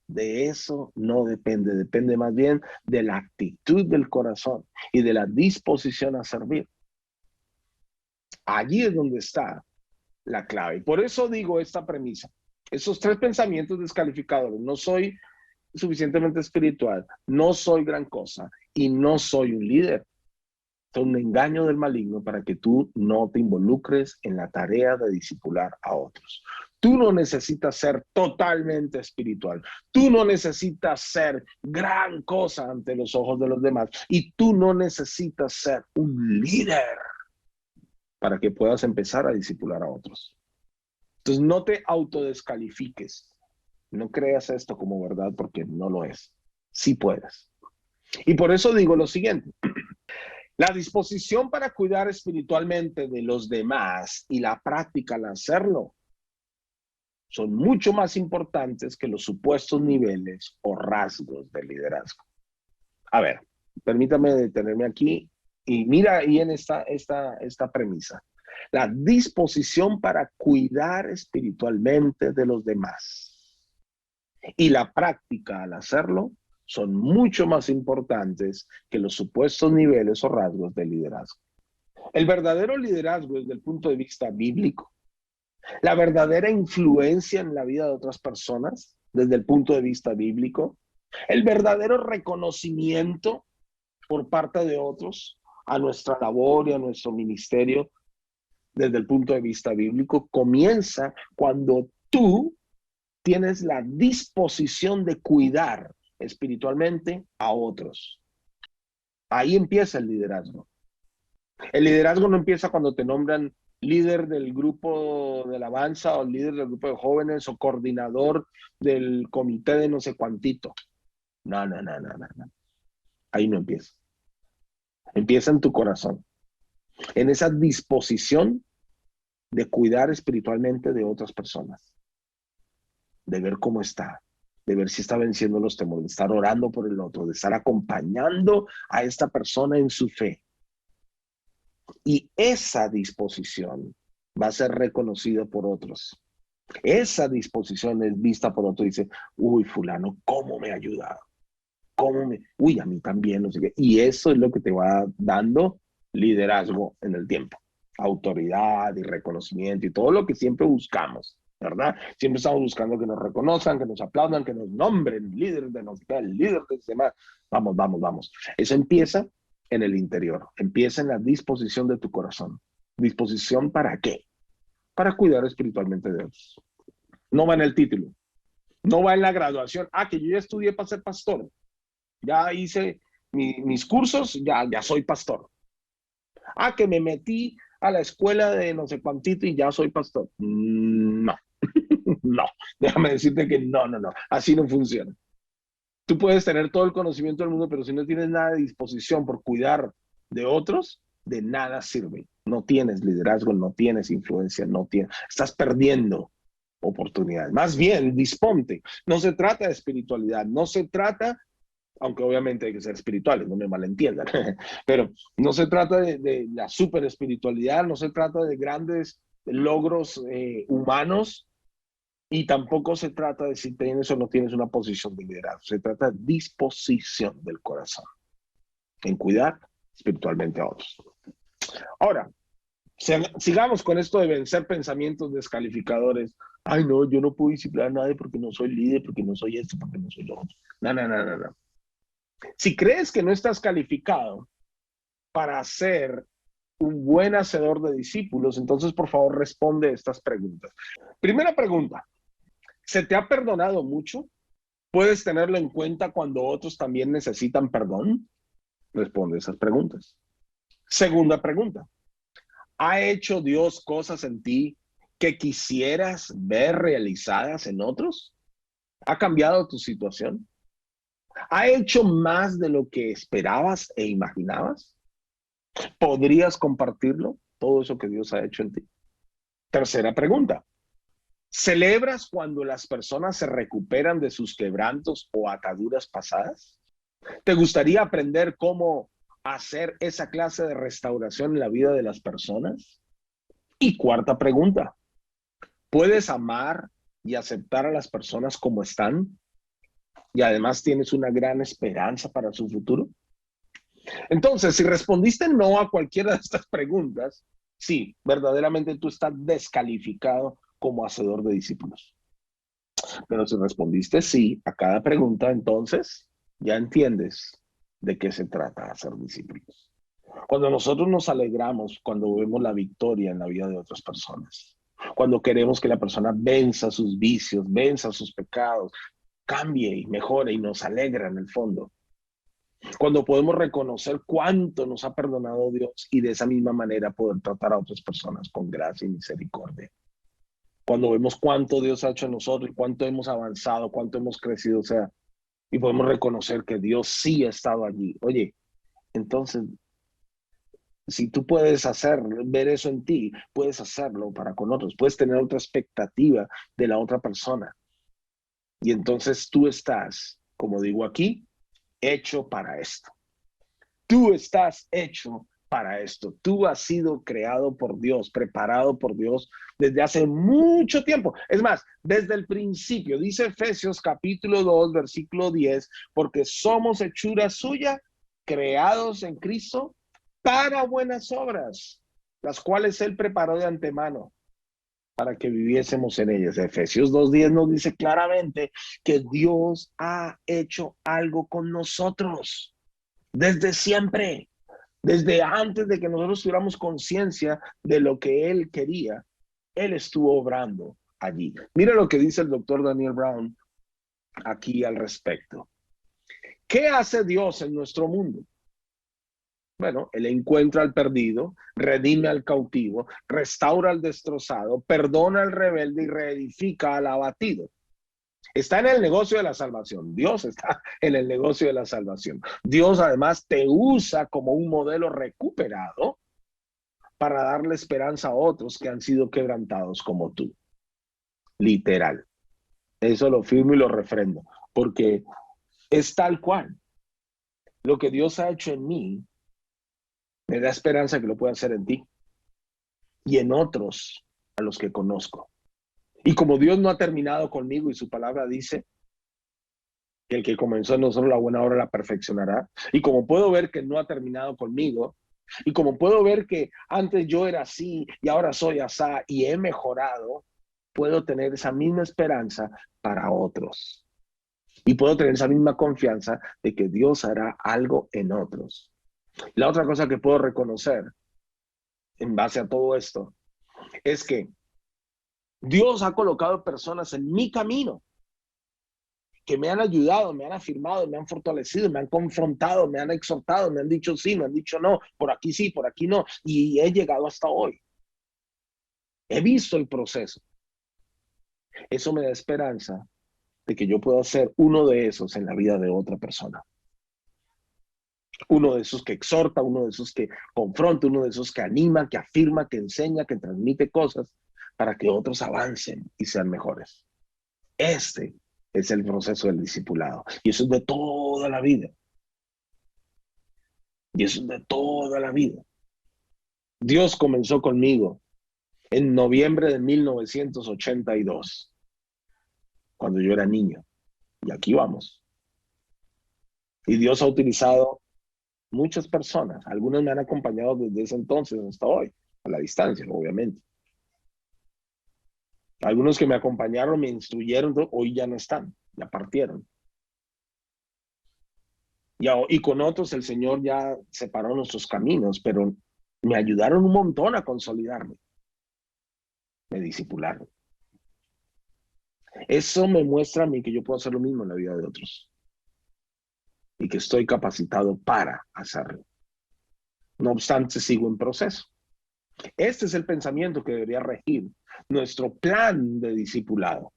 de eso no depende, depende más bien de la actitud del corazón y de la disposición a servir. Allí es donde está la clave. Y por eso digo esta premisa. Esos tres pensamientos descalificadores: no soy suficientemente espiritual, no soy gran cosa y no soy un líder. Son un engaño del maligno para que tú no te involucres en la tarea de discipular a otros. Tú no necesitas ser totalmente espiritual. Tú no necesitas ser gran cosa ante los ojos de los demás. Y tú no necesitas ser un líder para que puedas empezar a discipular a otros. Entonces, no te autodescalifiques. No creas esto como verdad porque no lo es. Sí puedes. Y por eso digo lo siguiente. La disposición para cuidar espiritualmente de los demás y la práctica al hacerlo son mucho más importantes que los supuestos niveles o rasgos de liderazgo. A ver, permítame detenerme aquí y mira ahí en esta premisa. La disposición para cuidar espiritualmente de los demás y la práctica al hacerlo son mucho más importantes que los supuestos niveles o rasgos de liderazgo. El verdadero liderazgo desde el punto de vista bíblico, la verdadera influencia en la vida de otras personas desde el punto de vista bíblico, el verdadero reconocimiento por parte de otros a nuestra labor y a nuestro ministerio desde el punto de vista bíblico comienza cuando tú tienes la disposición de cuidar espiritualmente a otros. Ahí empieza el liderazgo. El liderazgo no empieza cuando te nombran líder del grupo de alabanza o líder del grupo de jóvenes o coordinador del comité de no sé cuantito. No. Ahí no empieza. Empieza en tu corazón, en esa disposición de cuidar espiritualmente de otras personas, de ver cómo está, de ver si está venciendo los temores, de estar orando por el otro, de estar acompañando a esta persona en su fe. Y esa disposición va a ser reconocida por otros. Esa disposición es vista por otro y dice, uy, fulano, ¿cómo me ha ayudado? Uy, a mí también, no sé qué. Y eso es lo que te va dando liderazgo en el tiempo. Autoridad y reconocimiento y todo lo que siempre buscamos, ¿verdad? Siempre estamos buscando que nos reconozcan, que nos aplaudan, que nos nombren, líder de no sé qué, el líder de ese demás. Vamos. Eso empieza en el interior, empieza en la disposición de tu corazón. ¿Disposición para qué? Para cuidar espiritualmente de Dios. No va en el título, no va en la graduación. Que yo ya estudié para ser pastor. Ya hice mis cursos, ya soy pastor. Que me metí a la escuela de no sé cuántito y ya soy pastor. No. No, déjame decirte que no, no, no, así no funciona. Tú puedes tener todo el conocimiento del mundo, pero si no tienes nada de disposición por cuidar de otros, de nada sirve. No tienes liderazgo, no tienes influencia, no tienes, estás perdiendo oportunidades. Más bien, disponte. No se trata de espiritualidad, no se trata, aunque obviamente hay que ser espirituales, no me malentiendan, pero no se trata de la super espiritualidad, no se trata de grandes logros humanos, y tampoco se trata de si tienes o no tienes una posición de liderazgo. Se trata de disposición del corazón en cuidar espiritualmente a otros. Ahora, sigamos con esto de vencer pensamientos descalificadores. Ay, no, yo no puedo disciplinar a nadie porque no soy líder, porque no soy esto, porque no soy lo otro. No, no, no, no, no. Si crees que no estás calificado para ser un buen hacedor de discípulos, entonces por favor responde estas preguntas. Primera pregunta, ¿se te ha perdonado mucho? ¿Puedes tenerlo en cuenta cuando otros también necesitan perdón? Responde esas preguntas. Segunda pregunta, ¿ha hecho Dios cosas en ti que quisieras ver realizadas en otros? ¿Ha cambiado tu situación? ¿Ha hecho más de lo que esperabas e imaginabas? ¿Podrías compartirlo? Todo eso que Dios ha hecho en ti. Tercera pregunta, ¿celebras cuando las personas se recuperan de sus quebrantos o ataduras pasadas? ¿Te gustaría aprender cómo hacer esa clase de restauración en la vida de las personas? Y cuarta pregunta, ¿puedes amar y aceptar a las personas como están? Y además tienes una gran esperanza para su futuro. Entonces, si respondiste no a cualquiera de estas preguntas, sí, verdaderamente tú estás descalificado como hacedor de discípulos. Pero si respondiste sí a cada pregunta, entonces ya entiendes de qué se trata hacer discípulos. Cuando nosotros nos alegramos, cuando vemos la victoria en la vida de otras personas, cuando queremos que la persona venza sus vicios, venza sus pecados, cambie y mejore y nos alegra en el fondo. Cuando podemos reconocer cuánto nos ha perdonado Dios y de esa misma manera poder tratar a otras personas con gracia y misericordia. Cuando vemos cuánto Dios ha hecho en nosotros, cuánto hemos avanzado, cuánto hemos crecido, o sea, y podemos reconocer que Dios sí ha estado allí. Oye, entonces, si tú puedes ver eso en ti, puedes hacerlo para con otros, puedes tener otra expectativa de la otra persona. Y entonces tú estás, como digo aquí, hecho para esto. Tú estás hecho para esto. Tú has sido creado por Dios, preparado por Dios desde hace mucho tiempo. Es más, desde el principio, dice Efesios capítulo 2, versículo 10, porque somos hechura suya, creados en Cristo para buenas obras, las cuales Él preparó de antemano para que viviésemos en ellas. Efesios 2:10 nos dice claramente que Dios ha hecho algo con nosotros desde siempre. Desde antes de que nosotros tuviéramos conciencia de lo que Él quería, Él estuvo obrando allí. Mira lo que dice el doctor Daniel Brown aquí al respecto. ¿Qué hace Dios en nuestro mundo? Bueno, Él encuentra al perdido, redime al cautivo, restaura al destrozado, perdona al rebelde y reedifica al abatido. Está en el negocio de la salvación. Dios está en el negocio de la salvación. Dios además te usa como un modelo recuperado para darle esperanza a otros que han sido quebrantados como tú. Literal. Eso lo firmo y lo refrendo, porque es tal cual. Lo que Dios ha hecho en mí me da esperanza que lo pueda hacer en ti y en otros a los que conozco. Y como Dios no ha terminado conmigo y su palabra dice que el que comenzó en nosotros la buena obra la perfeccionará, y como puedo ver que no ha terminado conmigo, y como puedo ver que antes yo era así y ahora soy así y he mejorado, puedo tener esa misma esperanza para otros. Y puedo tener esa misma confianza de que Dios hará algo en otros. La otra cosa que puedo reconocer en base a todo esto es que Dios ha colocado personas en mi camino que me han ayudado, me han afirmado, me han fortalecido, me han confrontado, me han exhortado, me han dicho sí, me han dicho no, por aquí sí, por aquí no, y he llegado hasta hoy. He visto el proceso. Eso me da esperanza de que yo pueda ser uno de esos en la vida de otra persona. Uno de esos que exhorta, uno de esos que confronta, uno de esos que anima, que afirma, que enseña, que transmite cosas para que otros avancen y sean mejores. Este es el proceso del discipulado. Y eso es de toda la vida. Y eso es de toda la vida. Dios comenzó conmigo en noviembre de 1982, cuando yo era niño. Y aquí vamos. Y Dios ha utilizado muchas personas. Algunas me han acompañado desde ese entonces hasta hoy, a la distancia, obviamente. Algunos que me acompañaron, me instruyeron, hoy ya no están, ya partieron. Y con otros el Señor ya separó nuestros caminos, pero me ayudaron un montón a consolidarme. Me discipularon. Eso me muestra a mí que yo puedo hacer lo mismo en la vida de otros. Y que estoy capacitado para hacerlo. No obstante, sigo en proceso. Este es el pensamiento que debería regir nuestro plan de discipulado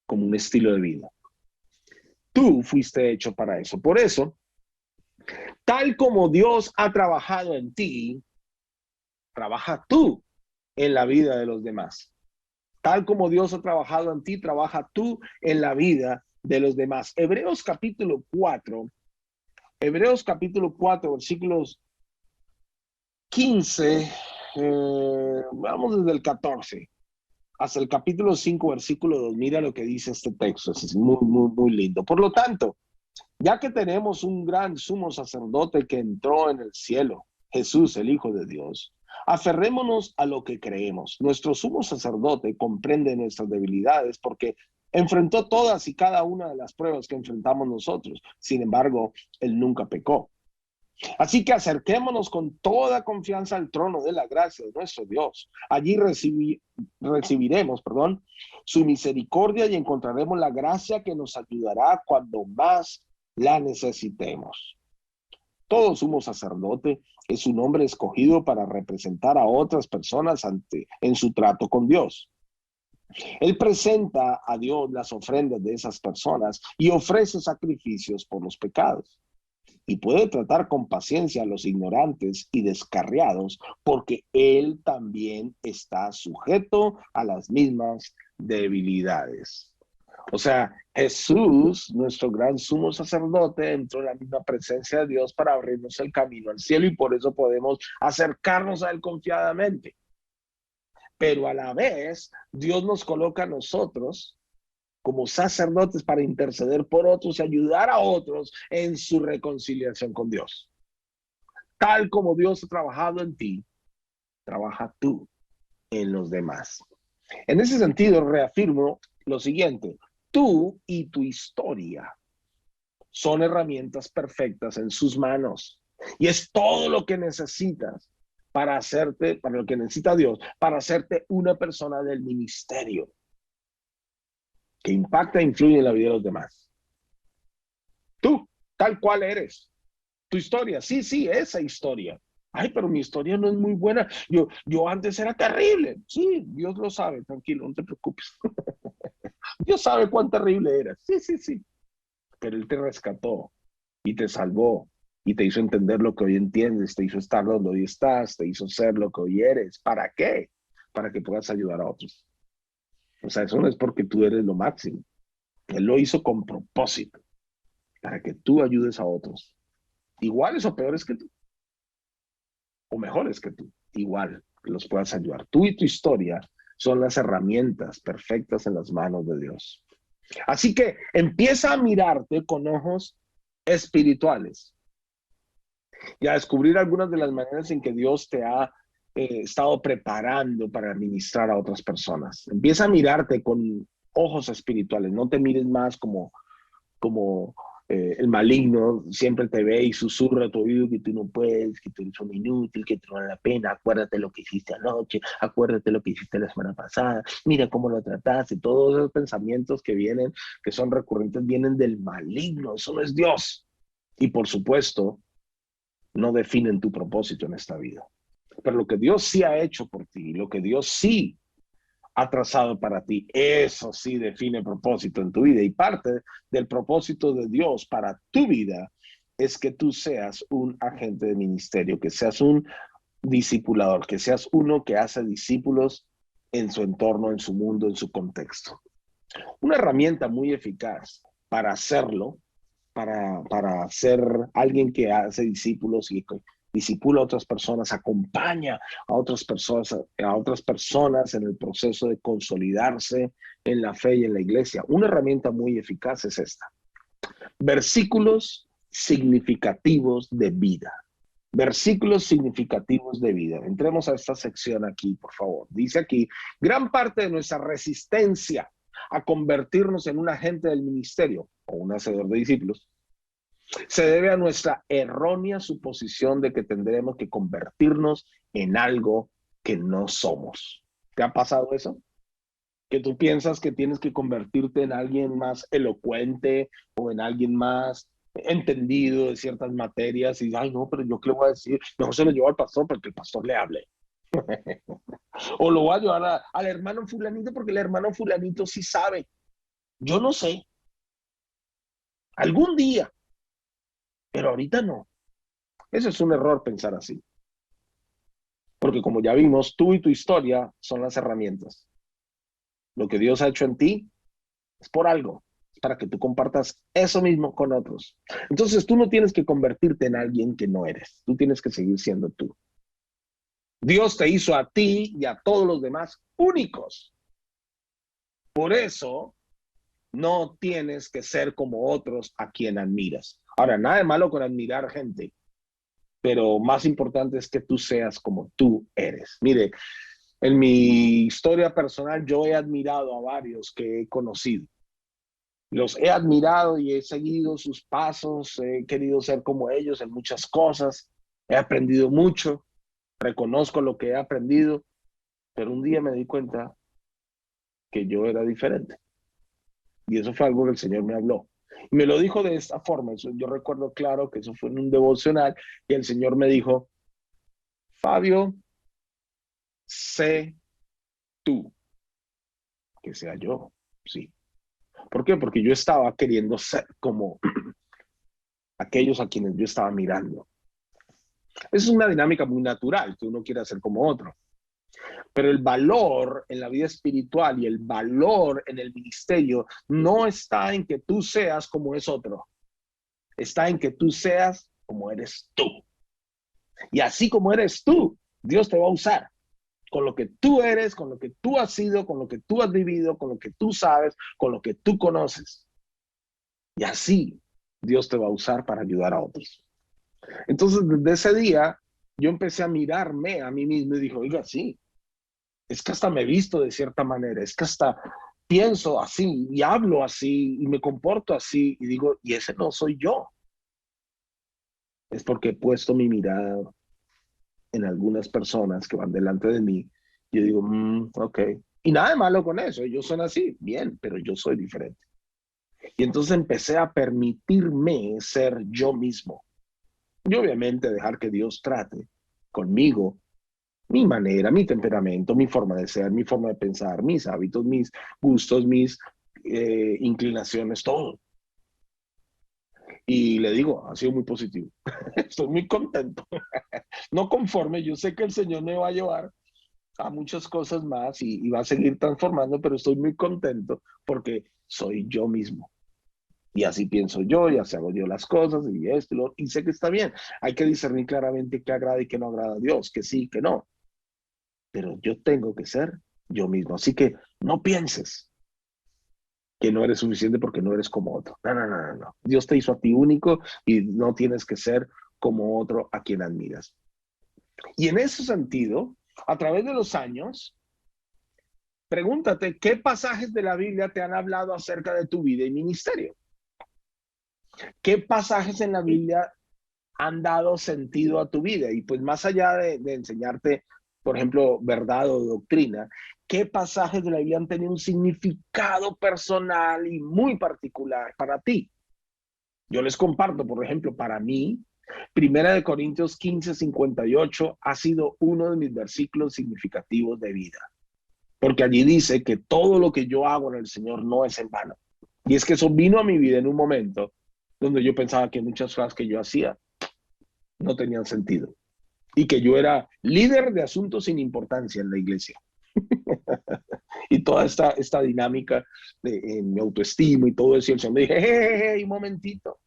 como un estilo de vida. Tú fuiste hecho para eso. Por eso, tal como Dios ha trabajado en ti, trabaja tú en la vida de los demás. Tal como Dios ha trabajado en ti, trabaja tú en la vida de los demás. Hebreos capítulo 4, versículos 15, vamos desde el 14 hasta el capítulo 5, versículo 2. Mira lo que dice este texto, es muy, muy, muy lindo. Por lo tanto, ya que tenemos un gran sumo sacerdote que entró en el cielo, Jesús, el Hijo de Dios, aferrémonos a lo que creemos. Nuestro sumo sacerdote comprende nuestras debilidades porque enfrentó todas y cada una de las pruebas que enfrentamos nosotros. Sin embargo, él nunca pecó. Así que acerquémonos con toda confianza al trono de la gracia de nuestro Dios. Allí recibiremos, su misericordia y encontraremos la gracia que nos ayudará cuando más la necesitemos. Todo sumo sacerdote es un hombre escogido para representar a otras personas en su trato con Dios. Él presenta a Dios las ofrendas de esas personas y ofrece sacrificios por los pecados. Y puede tratar con paciencia a los ignorantes y descarriados, porque él también está sujeto a las mismas debilidades. O sea, Jesús, nuestro gran sumo sacerdote, entró en la misma presencia de Dios para abrirnos el camino al cielo y por eso podemos acercarnos a él confiadamente. Pero a la vez, Dios nos coloca a nosotros como sacerdotes para interceder por otros y ayudar a otros en su reconciliación con Dios. Tal como Dios ha trabajado en ti, trabaja tú en los demás. En ese sentido, reafirmo lo siguiente: tú y tu historia son herramientas perfectas en sus manos y es todo lo que necesitas para lo que necesita Dios, para hacerte una persona del ministerio que impacta e influye en la vida de los demás. Tú, tal cual eres. Tu historia, sí, esa historia. Ay, pero mi historia no es muy buena. Yo antes era terrible. Sí, Dios lo sabe, tranquilo, no te preocupes. Dios sabe cuán terrible eras. Sí. Pero Él te rescató y te salvó y te hizo entender lo que hoy entiendes, te hizo estar donde hoy estás, te hizo ser lo que hoy eres. ¿Para qué? Para que puedas ayudar a otros. O sea, eso no es porque tú eres lo máximo. Él lo hizo con propósito, para que tú ayudes a otros. Iguales o peores que tú. O mejores que tú. Igual, que los puedas ayudar. Tú y tu historia son las herramientas perfectas en las manos de Dios. Así que empieza a mirarte con ojos espirituales y a descubrir algunas de las maneras en que Dios te ha estado preparando para ministrar a otras personas. Empieza a mirarte con ojos espirituales, no te mires más como el maligno siempre te ve y susurra a tu oído que tú no puedes, que tú eres un inútil, que no vale la pena, acuérdate lo que hiciste anoche, acuérdate lo que hiciste la semana pasada, mira cómo lo trataste. Todos esos pensamientos que vienen, que son recurrentes, vienen del maligno. Eso no es Dios. Y por supuesto, no definen tu propósito en esta vida. Pero lo que Dios sí ha hecho por ti, lo que Dios sí ha trazado para ti. Eso sí define propósito en tu vida. Y parte del propósito de Dios para tu vida es que tú seas un agente de ministerio, que seas un discipulador, que seas uno que hace discípulos en su entorno, en su mundo, en su contexto. Una herramienta muy eficaz para hacerlo, para ser alguien que hace discípulos y disipula a otras personas, acompaña a otras personas en el proceso de consolidarse en la fe y en la iglesia. Una herramienta muy eficaz es esta. Versículos significativos de vida. Versículos significativos de vida. Entremos a esta sección aquí, por favor. Dice aquí, gran parte de nuestra resistencia a convertirnos en un agente del ministerio o un hacedor de discípulos se debe a nuestra errónea suposición de que tendremos que convertirnos en algo que no somos. ¿Te ha pasado eso? Que tú piensas que tienes que convertirte en alguien más elocuente o en alguien más entendido de ciertas materias y, ay, no, pero yo qué le voy a decir, mejor se lo llevo al pastor porque el pastor le hable. O lo voy a llevar al hermano fulanito porque el hermano fulanito sí sabe. Yo no sé. Algún día, pero ahorita no. Ese es un error pensar así. Porque como ya vimos, tú y tu historia son las herramientas. Lo que Dios ha hecho en ti es por algo, es para que tú compartas eso mismo con otros. Entonces tú no tienes que convertirte en alguien que no eres. Tú tienes que seguir siendo tú. Dios te hizo a ti y a todos los demás únicos. Por eso no tienes que ser como otros a quien admiras. Ahora, nada de malo con admirar gente, pero más importante es que tú seas como tú eres. Mire, en mi historia personal yo he admirado a varios que he conocido. Los he admirado y he seguido sus pasos, he querido ser como ellos en muchas cosas, he aprendido mucho, reconozco lo que he aprendido, pero un día me di cuenta que yo era diferente. Y eso fue algo que el Señor me habló. Y me lo dijo de esta forma. Yo recuerdo claro que eso fue en un devocional y el Señor me dijo, Fabio, sé tú, que sea yo, sí. ¿Por qué? Porque yo estaba queriendo ser como aquellos a quienes yo estaba mirando. Es una dinámica muy natural, que uno quiere hacer como otro. Pero el valor en la vida espiritual y el valor en el ministerio no está en que tú seas como es otro. Está en que tú seas como eres tú. Y así como eres tú, Dios te va a usar. Con lo que tú eres, con lo que tú has sido, con lo que tú has vivido, con lo que tú sabes, con lo que tú conoces. Y así Dios te va a usar para ayudar a otros. Entonces, desde ese día, yo empecé a mirarme a mí mismo y dije, oiga, sí, es que hasta me he visto de cierta manera, es que hasta pienso así y hablo así y me comporto así y digo, y ese no soy yo. Es porque he puesto mi mirada en algunas personas que van delante de mí. Yo digo, ok. Y nada de malo con eso, ellos son así, bien, pero yo soy diferente. Y entonces empecé a permitirme ser yo mismo. Y obviamente dejar que Dios trate conmigo, mi manera, mi temperamento, mi forma de ser, mi forma de pensar, mis hábitos, mis gustos, mis inclinaciones, todo. Y le digo, ha sido muy positivo. Estoy muy contento. No conforme, yo sé que el Señor me va a llevar a muchas cosas más y va a seguir transformando, pero estoy muy contento porque soy yo mismo. Y así pienso yo, y así hago yo las cosas, y esto, y sé que está bien. Hay que discernir claramente qué agrada y qué no agrada a Dios, que sí, que no. Pero yo tengo que ser yo mismo. Así que no pienses que no eres suficiente porque no eres como otro. No, no, no, no, no. Dios te hizo a ti único y no tienes que ser como otro a quien admiras. Y en ese sentido, a través de los años, pregúntate qué pasajes de la Biblia te han hablado acerca de tu vida y ministerio. ¿Qué pasajes en la Biblia han dado sentido a tu vida? Y pues más allá de enseñarte, por ejemplo, verdad o doctrina, ¿qué pasajes de la Biblia han tenido un significado personal y muy particular para ti? Yo les comparto, por ejemplo, para mí, Primera de Corintios 15:58 ha sido uno de mis versículos significativos de vida. porque allí dice que todo lo que yo hago en el Señor no es en vano. Y es que eso vino a mi vida en un momento donde yo pensaba que muchas cosas que yo hacía no tenían sentido y que yo era líder de asuntos sin importancia en la iglesia. Y toda esta dinámica de mi autoestima y todo eso, y el Señor me dije, hey, un momentito,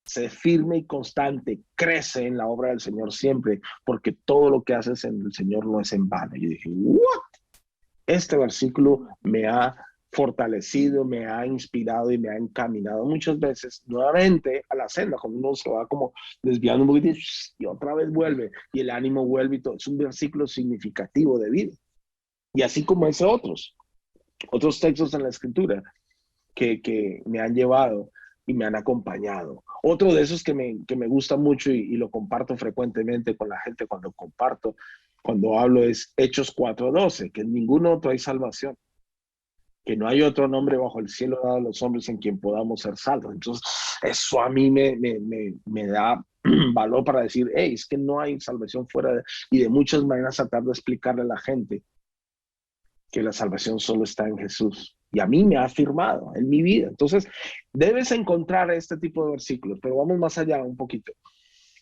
sé firme y constante, crece en la obra del Señor siempre, porque todo lo que haces en el Señor no es en vano. Y yo dije, ¿what? Este versículo me ha fortalecido, me ha inspirado y me ha encaminado muchas veces nuevamente a la senda, cuando uno se va como desviando un poquitito y otra vez vuelve y el ánimo vuelve y todo. Es un versículo significativo de vida. Y así como ese otros textos en la escritura que me han llevado y me han acompañado. Otro de esos que me gusta mucho y lo comparto frecuentemente con la gente cuando hablo es Hechos 4:12, que en ningún otro hay salvación, que no hay otro nombre bajo el cielo dado a los hombres en quien podamos ser salvos. Entonces, eso a mí me da valor para decir, hey, es que no hay salvación fuera de... Y de muchas maneras tratar de explicarle a la gente que la salvación solo está en Jesús. Y a mí me ha afirmado en mi vida. Entonces, debes encontrar este tipo de versículos, pero vamos más allá un poquito.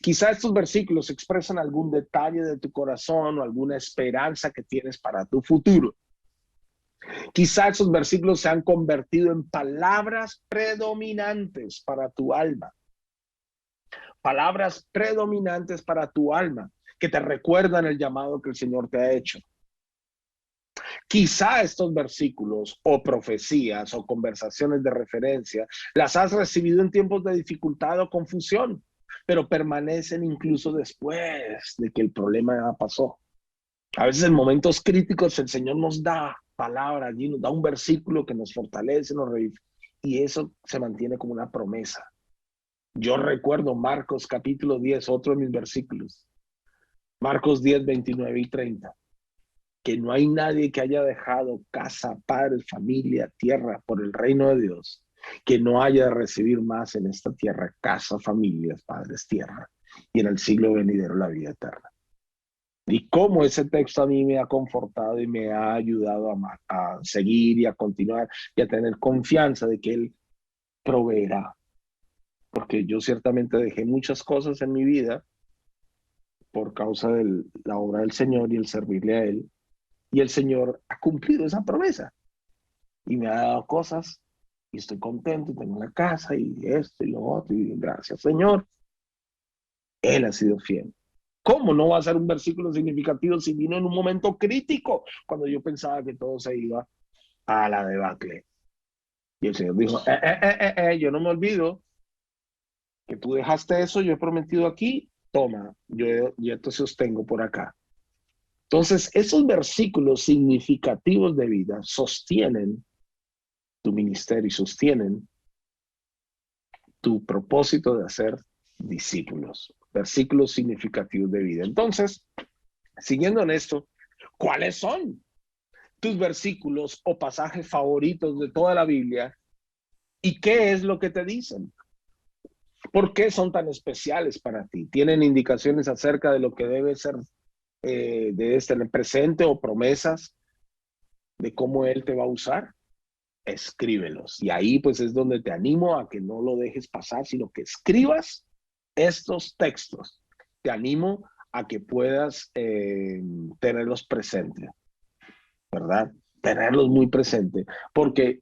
Quizá estos versículos expresan algún detalle de tu corazón o alguna esperanza que tienes para tu futuro. Quizá esos versículos se han convertido en palabras predominantes para tu alma. Palabras predominantes para tu alma que te recuerdan el llamado que el Señor te ha hecho. Quizá estos versículos o profecías o conversaciones de referencia las has recibido en tiempos de dificultad o confusión, pero permanecen incluso después de que el problema ya pasó. A veces en momentos críticos el Señor nos da palabra allí, nos da un versículo que nos fortalece, nos revive, y eso se mantiene como una promesa. Yo recuerdo Marcos capítulo 10, otro de mis versículos. Marcos 10, 29 y 30. Que no hay nadie que haya dejado casa, padre, familia, tierra por el reino de Dios, que no haya de recibir más en esta tierra, casa, familias, padres, tierra, y en el siglo venidero la vida eterna. Y cómo ese texto a mí me ha confortado y me ha ayudado a seguir y a continuar y a tener confianza de que Él proveerá. Porque yo ciertamente dejé muchas cosas en mi vida por causa de la obra del Señor y el servirle a Él. Y el Señor ha cumplido esa promesa y me ha dado cosas y estoy contento, tengo una casa y esto y lo otro y gracias Señor. Él ha sido fiel. ¿Cómo no va a ser un versículo significativo si vino en un momento crítico cuando yo pensaba que todo se iba a la debacle? Y el Señor dijo, yo no me olvido que tú dejaste eso, yo he prometido aquí, toma, yo te sostengo por acá. Entonces, esos versículos significativos de vida sostienen tu ministerio y sostienen tu propósito de hacer discípulos. Versículos significativos de vida. Entonces, siguiendo en esto, ¿cuáles son tus versículos o pasajes favoritos de toda la Biblia? ¿Y qué es lo que te dicen? ¿Por qué son tan especiales para ti? ¿Tienen indicaciones acerca de lo que debe ser, debes tener presente o promesas de cómo Él te va a usar? Escríbelos. Y ahí pues es donde te animo a que no lo dejes pasar, sino que escribas estos textos. Te animo a que puedas tenerlos presentes, ¿verdad? Tenerlos muy presentes, porque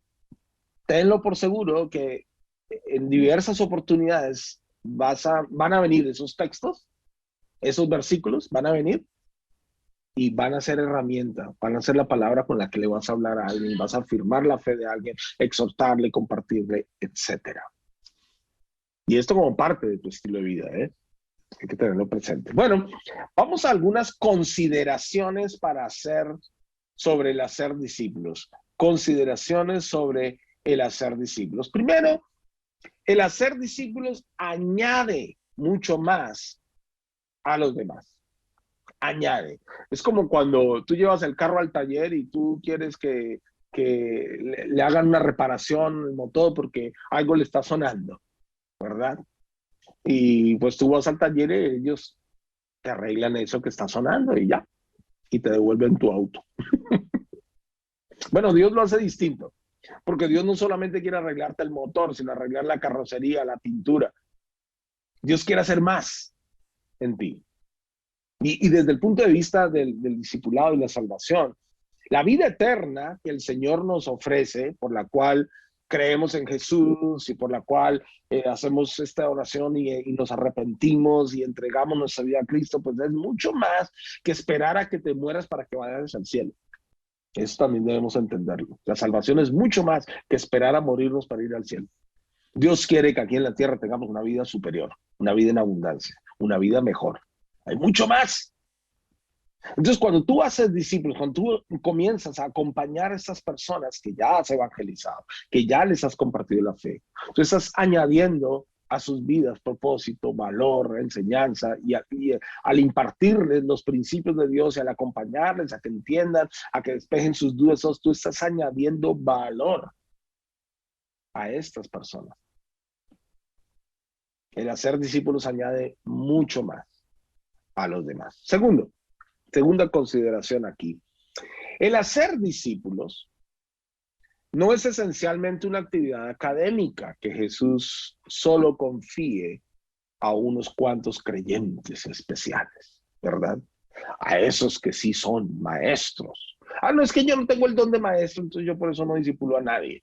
tenlo por seguro que en diversas oportunidades van a venir esos textos, esos versículos van a venir y van a ser herramienta, van a ser la palabra con la que le vas a hablar a alguien, vas a afirmar la fe de alguien, exhortarle, compartirle, etcétera. Y esto como parte de tu estilo de vida, ¿eh? Hay que tenerlo presente. Bueno, vamos a algunas consideraciones para hacer sobre el hacer discípulos. Consideraciones sobre el hacer discípulos. Primero, el hacer discípulos añade mucho más a los demás. Añade. Es como cuando tú llevas el carro al taller y tú quieres que le hagan una reparación al motor porque algo le está sonando, ¿verdad? Y pues tú vas al taller y ellos te arreglan eso que está sonando y ya, y te devuelven tu auto. Bueno, Dios lo hace distinto, porque Dios no solamente quiere arreglarte el motor, sino arreglar la carrocería, la pintura. Dios quiere hacer más en ti. Y desde el punto de vista del discipulado y la salvación, la vida eterna que el Señor nos ofrece, por la cual creemos en Jesús y por la cual hacemos esta oración y nos arrepentimos y entregamos nuestra vida a Cristo, pues es mucho más que esperar a que te mueras para que vayas al cielo. Eso también debemos entenderlo. La salvación es mucho más que esperar a morirnos para ir al cielo. Dios quiere que aquí en la tierra tengamos una vida superior, una vida en abundancia, una vida mejor. Hay mucho más. Entonces, cuando tú haces discípulos, cuando tú comienzas a acompañar a estas personas que ya has evangelizado, que ya les has compartido la fe, tú estás añadiendo a sus vidas propósito, valor, enseñanza, y al impartirles los principios de Dios y al acompañarles a que entiendan, a que despejen sus dudas, tú estás añadiendo valor a estas personas. El hacer discípulos añade mucho más a los demás. Segunda consideración aquí. El hacer discípulos no es esencialmente una actividad académica que Jesús solo confíe a unos cuantos creyentes especiales, ¿verdad? A esos que sí son maestros. Ah, no, es que yo no tengo el don de maestro, entonces yo por eso no discipulo a nadie.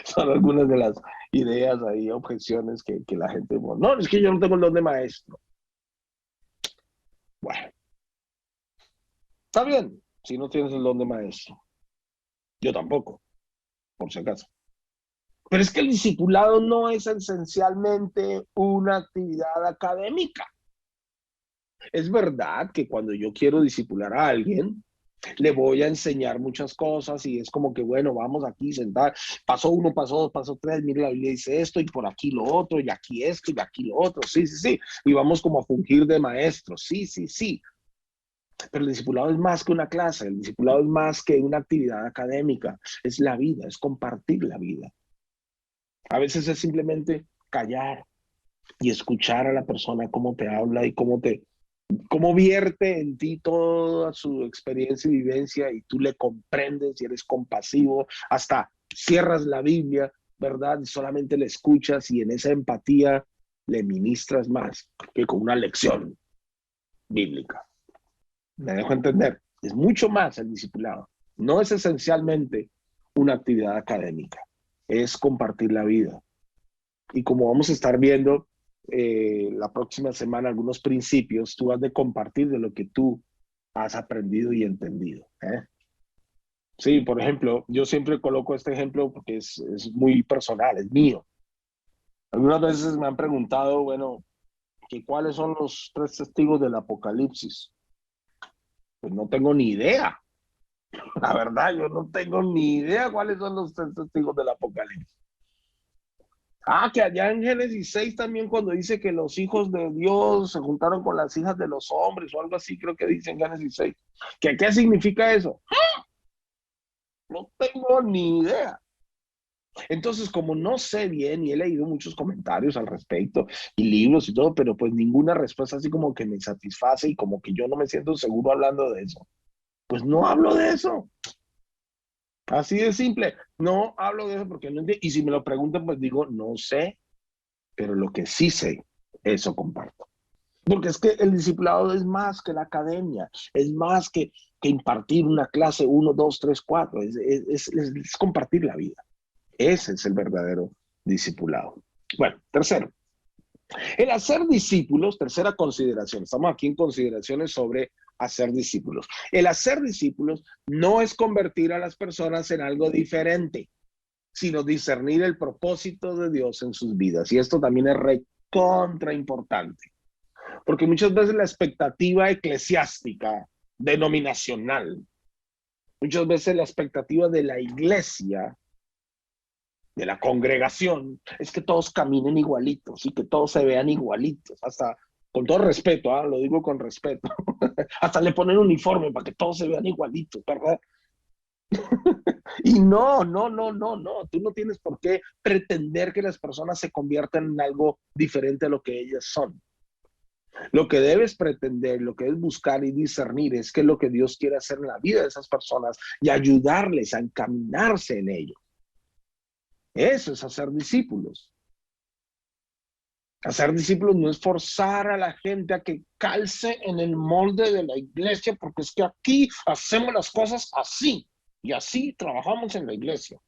Son algunas de las ideas ahí, objeciones que la gente... No, es que yo no tengo el don de maestro. Bueno, está bien si no tienes el don de maestro. Yo tampoco, por si acaso. Pero es que el discipulado no es esencialmente una actividad académica. Es verdad que cuando yo quiero discipular a alguien, le voy a enseñar muchas cosas y es como que, bueno, vamos aquí sentar, paso uno, paso dos, paso tres, mire la Biblia dice esto y por aquí lo otro y aquí esto y aquí lo otro, sí, sí, sí, y vamos como a fungir de maestros, sí, sí, sí. Pero el discipulado es más que una clase, el discipulado es más que una actividad académica, es la vida, es compartir la vida. A veces es simplemente callar y escuchar a la persona cómo te habla y cómo vierte en ti toda su experiencia y vivencia y tú le comprendes y eres compasivo, hasta cierras la Biblia, ¿verdad? Y solamente le escuchas y en esa empatía le ministras más que con una lección bíblica. Me dejo entender, es mucho más el discipulado. No es esencialmente una actividad académica, es compartir la vida. Y como vamos a estar viendo la próxima semana algunos principios, tú has de compartir de lo que tú has aprendido y entendido. Sí, por ejemplo, yo siempre coloco este ejemplo porque es muy personal, es mío. Algunas veces me han preguntado, bueno, que ¿cuáles son los 3 testigos del Apocalipsis? Pues no tengo ni idea. La verdad, yo no tengo ni idea cuáles son los 3 testigos del Apocalipsis. Ah, que allá en Génesis 6 también cuando dice que los hijos de Dios se juntaron con las hijas de los hombres o algo así, creo que dice en Génesis 6. ¿Qué significa eso? No tengo ni idea. Entonces, como no sé bien y he leído muchos comentarios al respecto y libros y todo, pero pues ninguna respuesta así como que me satisface y como que yo no me siento seguro hablando de eso, pues no hablo de eso. Así de simple. No hablo de eso porque no entiendo. Y si me lo preguntan, pues digo, no sé, pero lo que sí sé, eso comparto. Porque es que el discipulado es más que la academia, es más que impartir una clase 1, 2, 3, 4, es compartir la vida. Ese es el verdadero discipulado. Bueno, tercero, el hacer discípulos, tercera consideración, estamos aquí en consideraciones sobre hacer discípulos. El hacer discípulos no es convertir a las personas en algo diferente, sino discernir el propósito de Dios en sus vidas. Y esto también es recontra importante, porque muchas veces la expectativa eclesiástica, denominacional, muchas veces la expectativa de la iglesia, de la congregación, es que todos caminen igualitos y que todos se vean igualitos, hasta con todo respeto, lo digo con respeto, hasta le ponen uniforme para que todos se vean igualitos, ¿verdad? Y no, tú no tienes por qué pretender que las personas se conviertan en algo diferente a lo que ellas son. Lo que debes pretender, lo que debes buscar y discernir es qué es lo que Dios quiere hacer en la vida de esas personas y ayudarles a encaminarse en ello. Eso es hacer discípulos. Hacer discípulos no es forzar a la gente a que calce en el molde de la iglesia, porque es que aquí hacemos las cosas así y así trabajamos en la iglesia.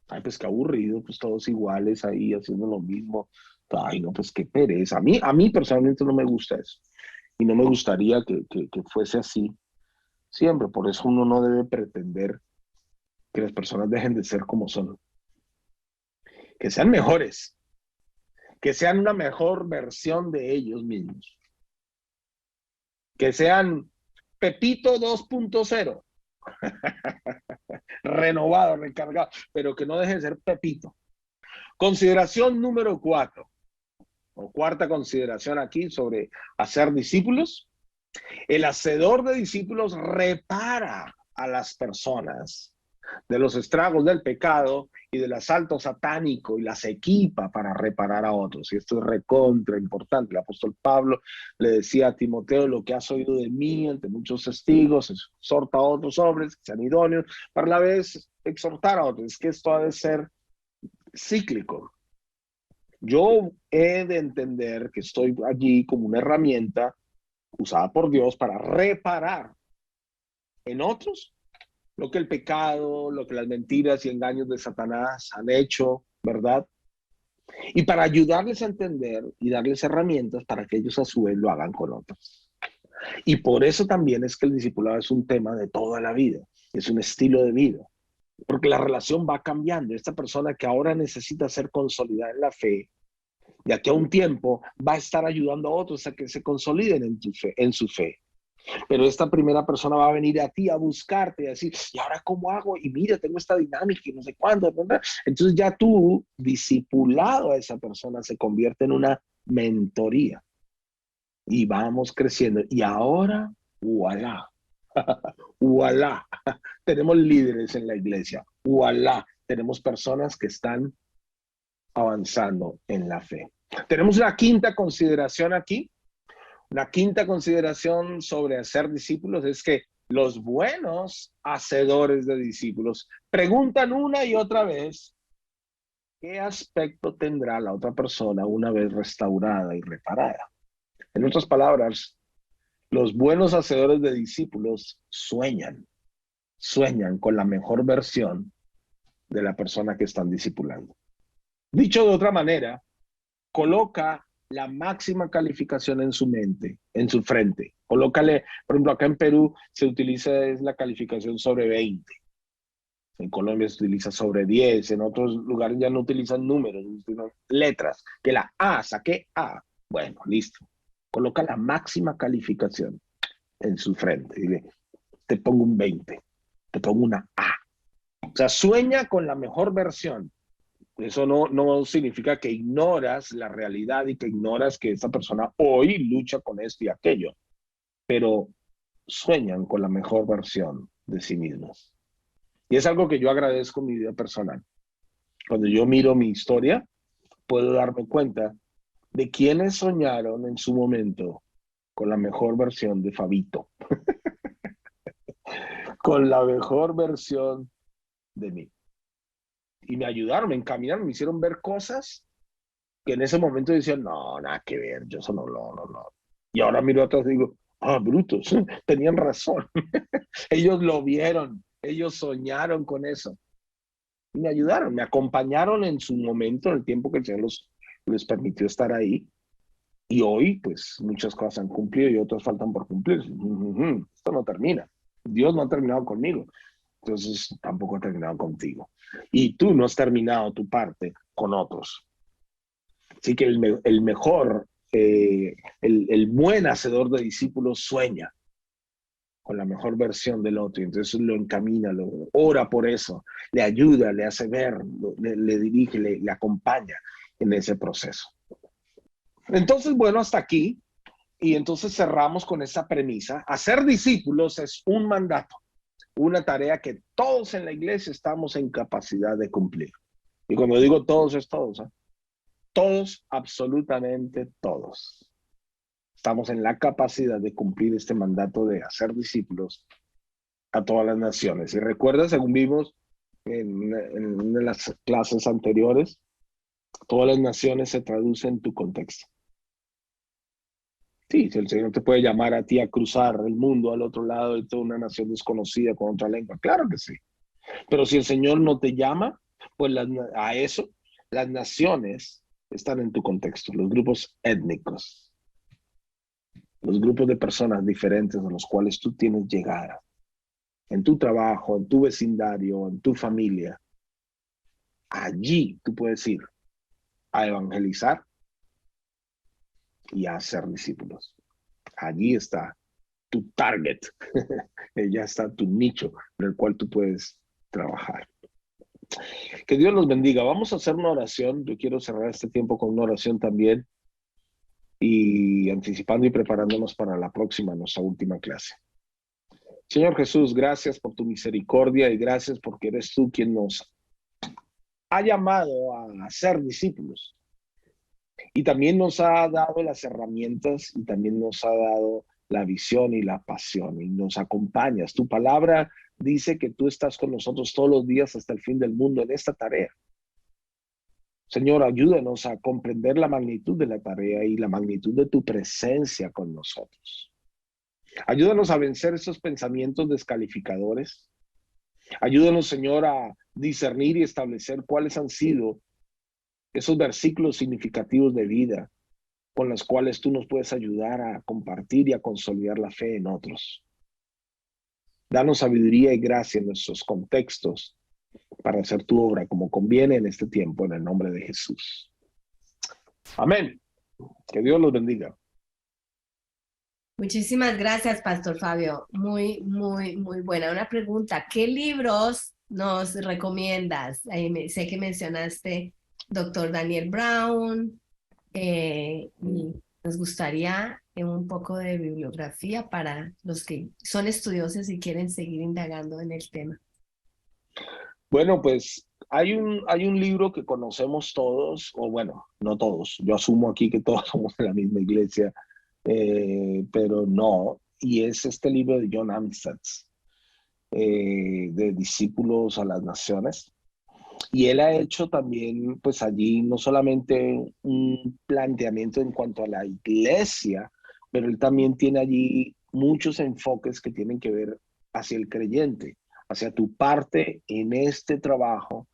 Ay, pues qué aburrido, pues todos iguales ahí haciendo lo mismo. Ay, no, pues qué pereza. A mí personalmente no me gusta eso. Y no me gustaría que fuese así siempre. Por eso uno no debe pretender que las personas dejen de ser como son. Que sean mejores, que sean una mejor versión de ellos mismos. Que sean Pepito 2.0, renovado, recargado, pero que no deje de ser Pepito. Consideración número 4, o cuarta consideración aquí sobre hacer discípulos. El hacedor de discípulos repara a las personas de los estragos del pecado y del asalto satánico y las equipa para reparar a otros. Y esto es recontra importante. El apóstol Pablo le decía a Timoteo: lo que has oído de mí ante muchos testigos, exhorta a otros hombres que sean idóneos, para a la vez exhortar a otros. Es que esto ha de ser cíclico. Yo he de entender que estoy allí como una herramienta usada por Dios para reparar en otros lo que el pecado, lo que las mentiras y engaños de Satanás han hecho, ¿verdad? Y para ayudarles a entender y darles herramientas para que ellos a su vez lo hagan con otros. Y por eso también es que el discipulado es un tema de toda la vida, es un estilo de vida, porque la relación va cambiando. Esta persona que ahora necesita ser consolidada en la fe, de aquí a un tiempo va a estar ayudando a otros a que se consoliden en su fe. Pero esta primera persona va a venir a ti a buscarte y a decir: ¿y ahora cómo hago? Y mira, tengo esta dinámica y no sé cuándo, ¿verdad? Entonces ya tú, discipulado a esa persona, se convierte en una mentoría. Y vamos creciendo. Y ahora, voilà, voilà, tenemos líderes en la iglesia. Voilà, tenemos personas que están avanzando en la fe. Tenemos una quinta consideración aquí. La quinta consideración sobre hacer discípulos es que los buenos hacedores de discípulos preguntan una y otra vez qué aspecto tendrá la otra persona una vez restaurada y reparada. En otras palabras, los buenos hacedores de discípulos sueñan con la mejor versión de la persona que están discipulando. Dicho de otra manera, coloca la máxima calificación en su mente, en su frente. Colócale, por ejemplo, acá en Perú se utiliza es la calificación sobre 20. En Colombia se utiliza sobre 10. En otros lugares ya no utilizan números, utilizan letras. Que la A, saqué A. Bueno, listo. Coloca la máxima calificación en su frente. Dile: te pongo un 20. Te pongo una A. O sea, sueña con la mejor versión. Eso no significa que ignoras la realidad y que ignoras que esta persona hoy lucha con esto y aquello, pero sueñan con la mejor versión de sí mismos. Y es algo que yo agradezco en mi vida personal. Cuando yo miro mi historia, puedo darme cuenta de quienes soñaron en su momento con la mejor versión de Fabito, con la mejor versión de mí. Y me ayudaron, me encaminaron, me hicieron ver cosas que en ese momento decían: no, nada que ver, yo eso no. Y ahora miro atrás y digo: brutos, tenían razón. Ellos lo vieron, ellos soñaron con eso. Y me ayudaron, me acompañaron en su momento, en el tiempo que el Señor les permitió estar ahí. Y hoy, pues, muchas cosas han cumplido y otras faltan por cumplir. Esto no termina. Dios no ha terminado conmigo, entonces tampoco ha terminado contigo. Y tú no has terminado tu parte con otros. Así que el mejor, el buen hacedor de discípulos sueña con la mejor versión del otro, y entonces lo encamina, lo ora por eso, le ayuda, le hace ver, le dirige, le acompaña en ese proceso. Entonces, bueno, hasta aquí, y entonces cerramos con esa premisa. Hacer discípulos es un mandato, una tarea que todos en la iglesia estamos en capacidad de cumplir. Y cuando digo todos, es todos, ¿eh? Todos, absolutamente todos. estamos en la capacidad de cumplir este mandato de hacer discípulos a todas las naciones. Y recuerda, según vimos en una de las clases anteriores, todas las naciones se traducen en tu contexto. Sí, si el Señor te puede llamar a ti a cruzar el mundo al otro lado de toda una nación desconocida con otra lengua, claro que sí. Pero si el Señor no te llama, pues a eso, las naciones están en tu contexto, los grupos étnicos, los grupos de personas diferentes a los cuales tú tienes llegada, en tu trabajo, en tu vecindario, en tu familia. Allí tú puedes ir a evangelizar y a hacer discípulos. Allí está tu target, ya está tu nicho en el cual tú puedes trabajar. Que Dios los bendiga. Vamos a hacer una oración. Yo quiero cerrar este tiempo con una oración también y anticipando y preparándonos para la próxima, nuestra última clase. Señor Jesús, gracias por tu misericordia y gracias porque eres tú quien nos ha llamado a ser discípulos. Y también nos ha dado las herramientas y también nos ha dado la visión y la pasión y nos acompañas. Tu palabra dice que tú estás con nosotros todos los días hasta el fin del mundo en esta tarea. Señor, ayúdanos a comprender la magnitud de la tarea y la magnitud de tu presencia con nosotros. Ayúdanos a vencer esos pensamientos descalificadores. Ayúdanos, Señor, a discernir y establecer cuáles han sido esos versículos significativos de vida con los cuales tú nos puedes ayudar a compartir y a consolidar la fe en otros. Danos sabiduría y gracia en nuestros contextos para hacer tu obra como conviene en este tiempo, en el nombre de Jesús. Amén. Que Dios los bendiga. Muchísimas gracias, Pastor Fabio. Muy, muy, muy buena. Una pregunta, ¿qué libros nos recomiendas? Sé que mencionaste Dr. Daniel Brown, y nos gustaría un poco de bibliografía para los que son estudiosos y quieren seguir indagando en el tema. Bueno, pues hay un libro que conocemos todos, o bueno, no todos. Yo asumo aquí que todos somos de la misma iglesia, pero no. Y es este libro de John Amstutz, de Discípulos a las Naciones. Y él ha hecho también, pues allí, no solamente un planteamiento en cuanto a la iglesia, pero él también tiene allí muchos enfoques que tienen que ver hacia el creyente, hacia tu parte en este trabajo,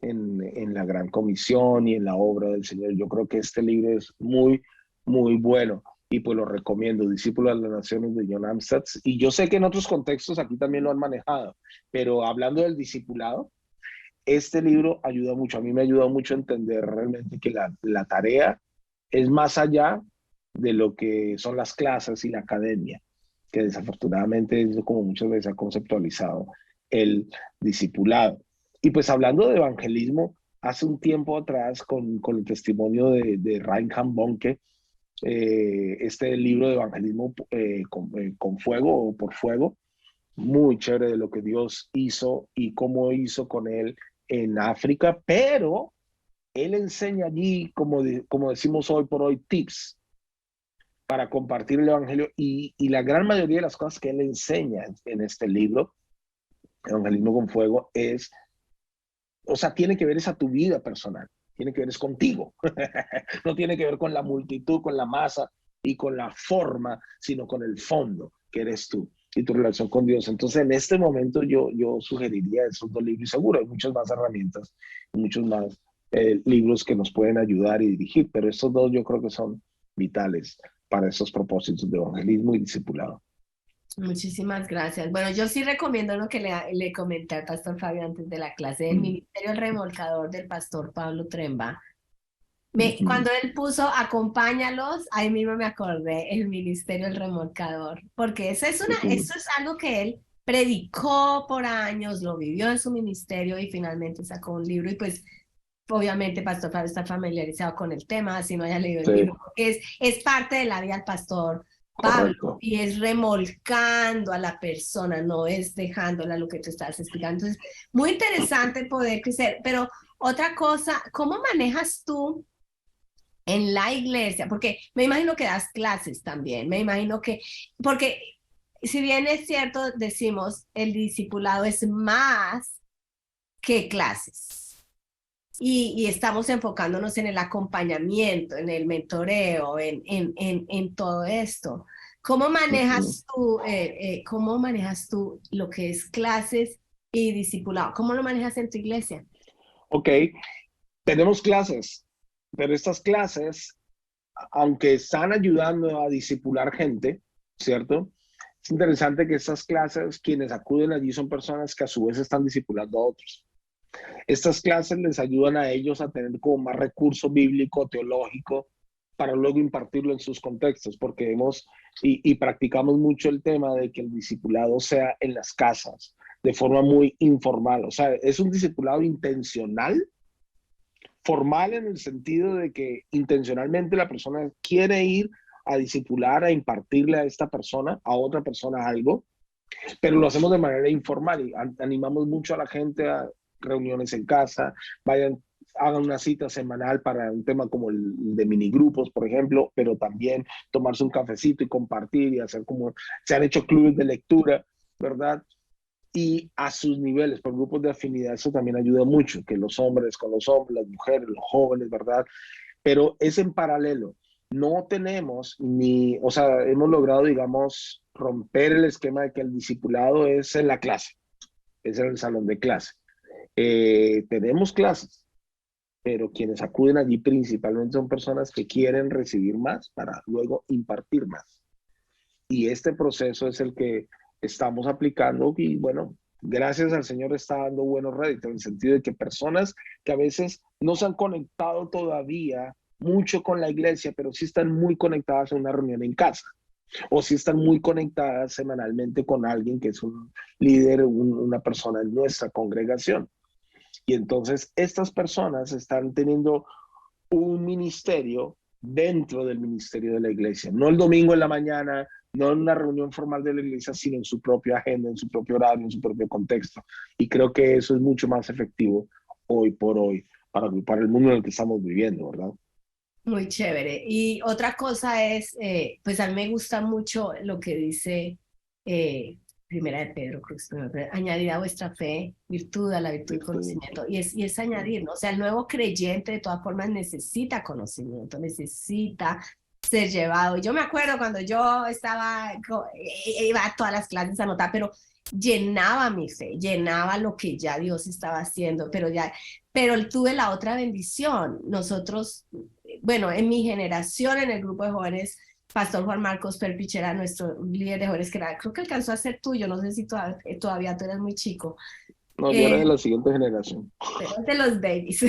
en la gran comisión y en la obra del Señor. Yo creo que este libro es muy, muy bueno y pues lo recomiendo, Discípulos de las Naciones de John Amstutz. Y yo sé que en otros contextos aquí también lo han manejado, pero hablando del discipulado, este libro ayuda mucho, a mí me ayuda mucho a entender realmente que la tarea es más allá de lo que son las clases y la academia, que desafortunadamente es como muchas veces ha conceptualizado el discipulado. Y pues hablando de evangelismo, hace un tiempo atrás con el testimonio de Reinhard Bonnke, este libro de evangelismo con fuego o por fuego, muy chévere de lo que Dios hizo y cómo hizo con él en África, pero él enseña allí, como decimos hoy por hoy, tips para compartir el evangelio y la gran mayoría de las cosas que él enseña en este libro, Evangelismo con Fuego, tiene que ver es a tu vida personal, tiene que ver es contigo, no tiene que ver con la multitud, con la masa y con la forma, sino con el fondo que eres tú y tu relación con Dios. Entonces, en este momento yo sugeriría esos dos libros y seguro hay muchas más herramientas, muchos más libros que nos pueden ayudar y dirigir, pero estos dos yo creo que son vitales para esos propósitos de evangelismo y discipulado. Muchísimas gracias. Bueno, yo sí recomiendo lo que le comenté al Pastor Fabio antes de la clase del Ministerio El Remolcador del Pastor Pablo Tremba. Cuando él puso acompáñalos, ahí mismo me acordé el Ministerio El Remolcador, porque eso es algo que él predicó por años, lo vivió en su ministerio y finalmente sacó un libro y pues obviamente Pastor Fabio está familiarizado con el tema, si no haya leído el libro, porque es parte de la vida del Pastor Pablo. Correcto. Y es remolcando a la persona, no es dejándola lo que tú estás explicando. Entonces, muy interesante poder crecer, pero otra cosa, ¿cómo manejas tú en la iglesia, porque me imagino que das clases también, me imagino que, porque si bien es cierto, decimos, el discipulado es más que clases. Y estamos enfocándonos en el acompañamiento, en el mentoreo, en todo esto. Ujú. Cómo manejas tú lo que es clases y discipulado? ¿Cómo lo manejas en tu iglesia? Ok, tenemos clases, pero estas clases, aunque están ayudando a discipular gente, ¿cierto? Es interesante que estas clases, quienes acuden allí son personas que a su vez están discipulando a otros. Estas clases les ayudan a ellos a tener como más recurso bíblico, teológico, para luego impartirlo en sus contextos, porque hemos y practicamos mucho el tema de que el discipulado sea en las casas, de forma muy informal. O sea, es un discipulado intencional, formal en el sentido de que intencionalmente la persona quiere ir a discipular, a impartirle a esta persona, a otra persona algo, pero lo hacemos de manera informal y animamos mucho a la gente a reuniones en casa, vayan, hagan una cita semanal para un tema como el de minigrupos, por ejemplo, pero también tomarse un cafecito y compartir y hacer como, se han hecho clubes de lectura, ¿verdad? Y a sus niveles, por grupos de afinidad, eso también ayuda mucho, que los hombres con los hombres, las mujeres, los jóvenes, ¿verdad? Pero es en paralelo. No tenemos ni, o sea, hemos logrado, digamos, romper el esquema de que el discipulado es en la clase, es en el salón de clase. Tenemos clases, pero quienes acuden allí principalmente son personas que quieren recibir más para luego impartir más. Y este proceso es el que estamos aplicando y bueno, gracias al Señor está dando buenos réditos en el sentido de que personas que a veces no se han conectado todavía mucho con la iglesia, pero sí están muy conectadas a una reunión en casa o sí están muy conectadas semanalmente con alguien que es un líder, una persona en nuestra congregación. Y entonces estas personas están teniendo un ministerio dentro del ministerio de la iglesia, no el domingo en la mañana, no en una reunión formal de la iglesia, sino en su propia agenda, en su propio horario, en su propio contexto. Y creo que eso es mucho más efectivo hoy por hoy para el mundo en el que estamos viviendo, ¿verdad? Muy chévere. Y otra cosa es, pues a mí me gusta mucho lo que dice Primera de Pedro, creo que es primera, añadir a vuestra fe virtud, a la virtud y Virtud. conocimiento. Y es añadir, ¿no? O sea, el nuevo creyente de todas formas necesita conocimiento, necesita ser llevado. Yo me acuerdo cuando yo estaba, iba a todas las clases a anotar, pero llenaba mi fe, llenaba lo que ya Dios estaba haciendo, pero tuve la otra bendición. Nosotros, bueno, en mi generación, en el grupo de jóvenes, Pastor Juan Marcos Perpich era nuestro líder de jóvenes, que era, creo que alcanzó a ser tuyo, no sé si todavía tú eres muy chico, No, yo era eh, de la siguiente generación. pero de los babies.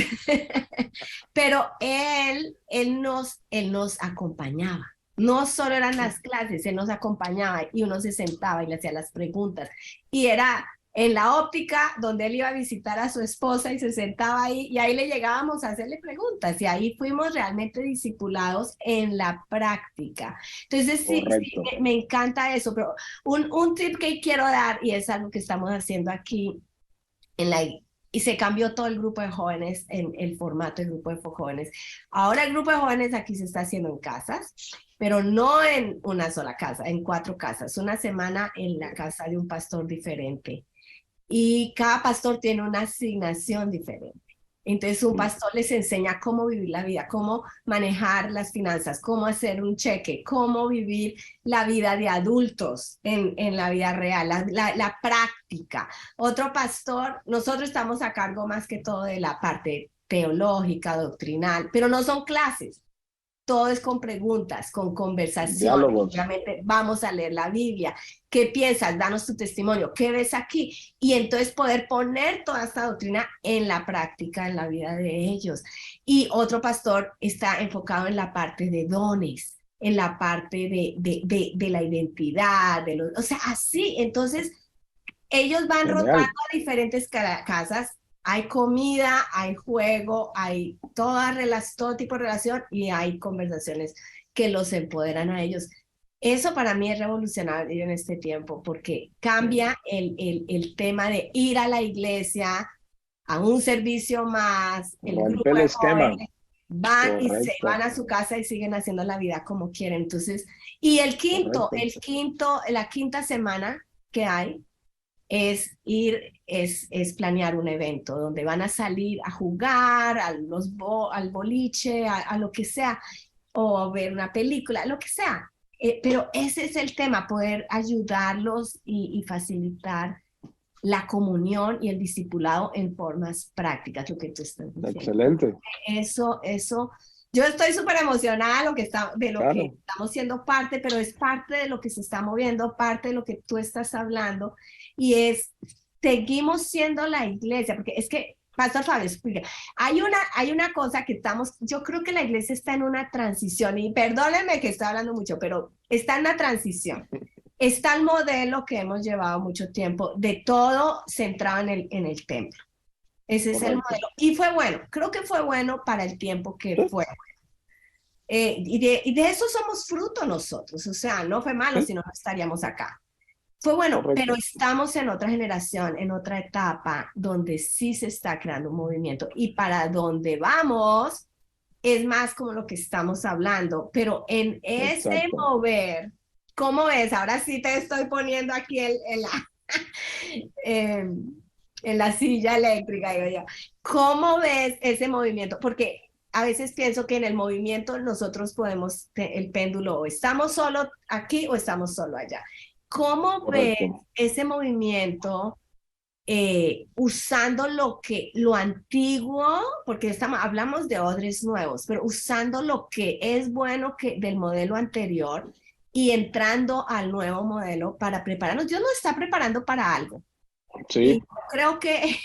Pero él nos acompañaba. No solo eran las clases, él nos acompañaba y uno se sentaba y le hacía las preguntas. Y era en la óptica donde él iba a visitar a su esposa y se sentaba ahí y ahí le llegábamos a hacerle preguntas y ahí fuimos realmente discipulados en la práctica. Entonces sí, sí, Correcto. me encanta eso, pero un tip que quiero dar y es algo que estamos haciendo aquí en la, y se cambió todo el grupo de jóvenes en el formato del grupo de jóvenes. Ahora el grupo de jóvenes aquí se está haciendo en casas, pero no en una sola casa, en 4 casas, una semana en la casa de un pastor diferente. Y cada pastor tiene una asignación diferente. Entonces un pastor les enseña cómo vivir la vida, cómo manejar las finanzas, cómo hacer un cheque, cómo vivir la vida de adultos en la vida real, la práctica. Otro pastor, nosotros estamos a cargo más que todo de la parte teológica, doctrinal, pero no son clases, todo es con preguntas, con conversaciones. Diálogos. Obviamente vamos a leer la Biblia. ¿Qué piensas? Danos tu testimonio. ¿Qué ves aquí? Y entonces poder poner toda esta doctrina en la práctica, en la vida de ellos. Y otro pastor está enfocado en la parte de dones, en la parte de la identidad, o sea, así. Entonces, ellos van rotando Genial. a diferentes casas, hay comida, hay juego, hay todo tipo de relación y hay conversaciones que los empoderan a ellos. Eso para mí es revolucionario en este tiempo porque cambia el tema de ir a la iglesia, a un servicio más, el Rompe grupo el de esquema. jóvenes. van y se van Correcto, a su casa y siguen haciendo la vida como quieren. Entonces, y correcto. la quinta semana que hay es planear un evento donde van a salir a jugar, al boliche, a lo que sea, o a ver una película, lo que sea. Pero ese es el tema, poder ayudarlos y facilitar la comunión y el discipulado en formas prácticas, lo que tú estás diciendo. Excelente, Eso, yo estoy súper emocionada de lo que claro. estamos siendo parte, pero es parte de lo que se está moviendo, parte de lo que tú estás hablando, y seguimos siendo la iglesia, porque es que, Pastor Fabio, explica, hay una cosa que yo creo que la iglesia está en una transición, y perdónenme que estoy hablando mucho, pero está en una transición. Está el modelo que hemos llevado mucho tiempo de todo centrado en el templo. Ese es el Correcto. modelo. Y fue bueno, creo que fue bueno para el tiempo que Sí, fue. Y de eso somos fruto nosotros, o sea, no fue malo, sí, si no no estaríamos acá. Fue bueno, pero correcto. estamos en otra generación, en otra etapa, donde sí se está creando un movimiento. Y para donde vamos, es más como lo que estamos hablando, pero en ese Exacto. mover, ¿cómo ves? Ahora sí te estoy poniendo aquí eh, en la silla eléctrica, digo yo. ¿Cómo ves ese movimiento? Porque a veces pienso que en el movimiento nosotros podemos, el péndulo, o estamos solo aquí o estamos solo allá. ¿Cómo ves Correcto. ese movimiento usando lo antiguo, porque hablamos de odres nuevos, pero usando lo que es bueno del modelo anterior y entrando al nuevo modelo para prepararnos? Dios nos está preparando para algo. Y Sí, creo que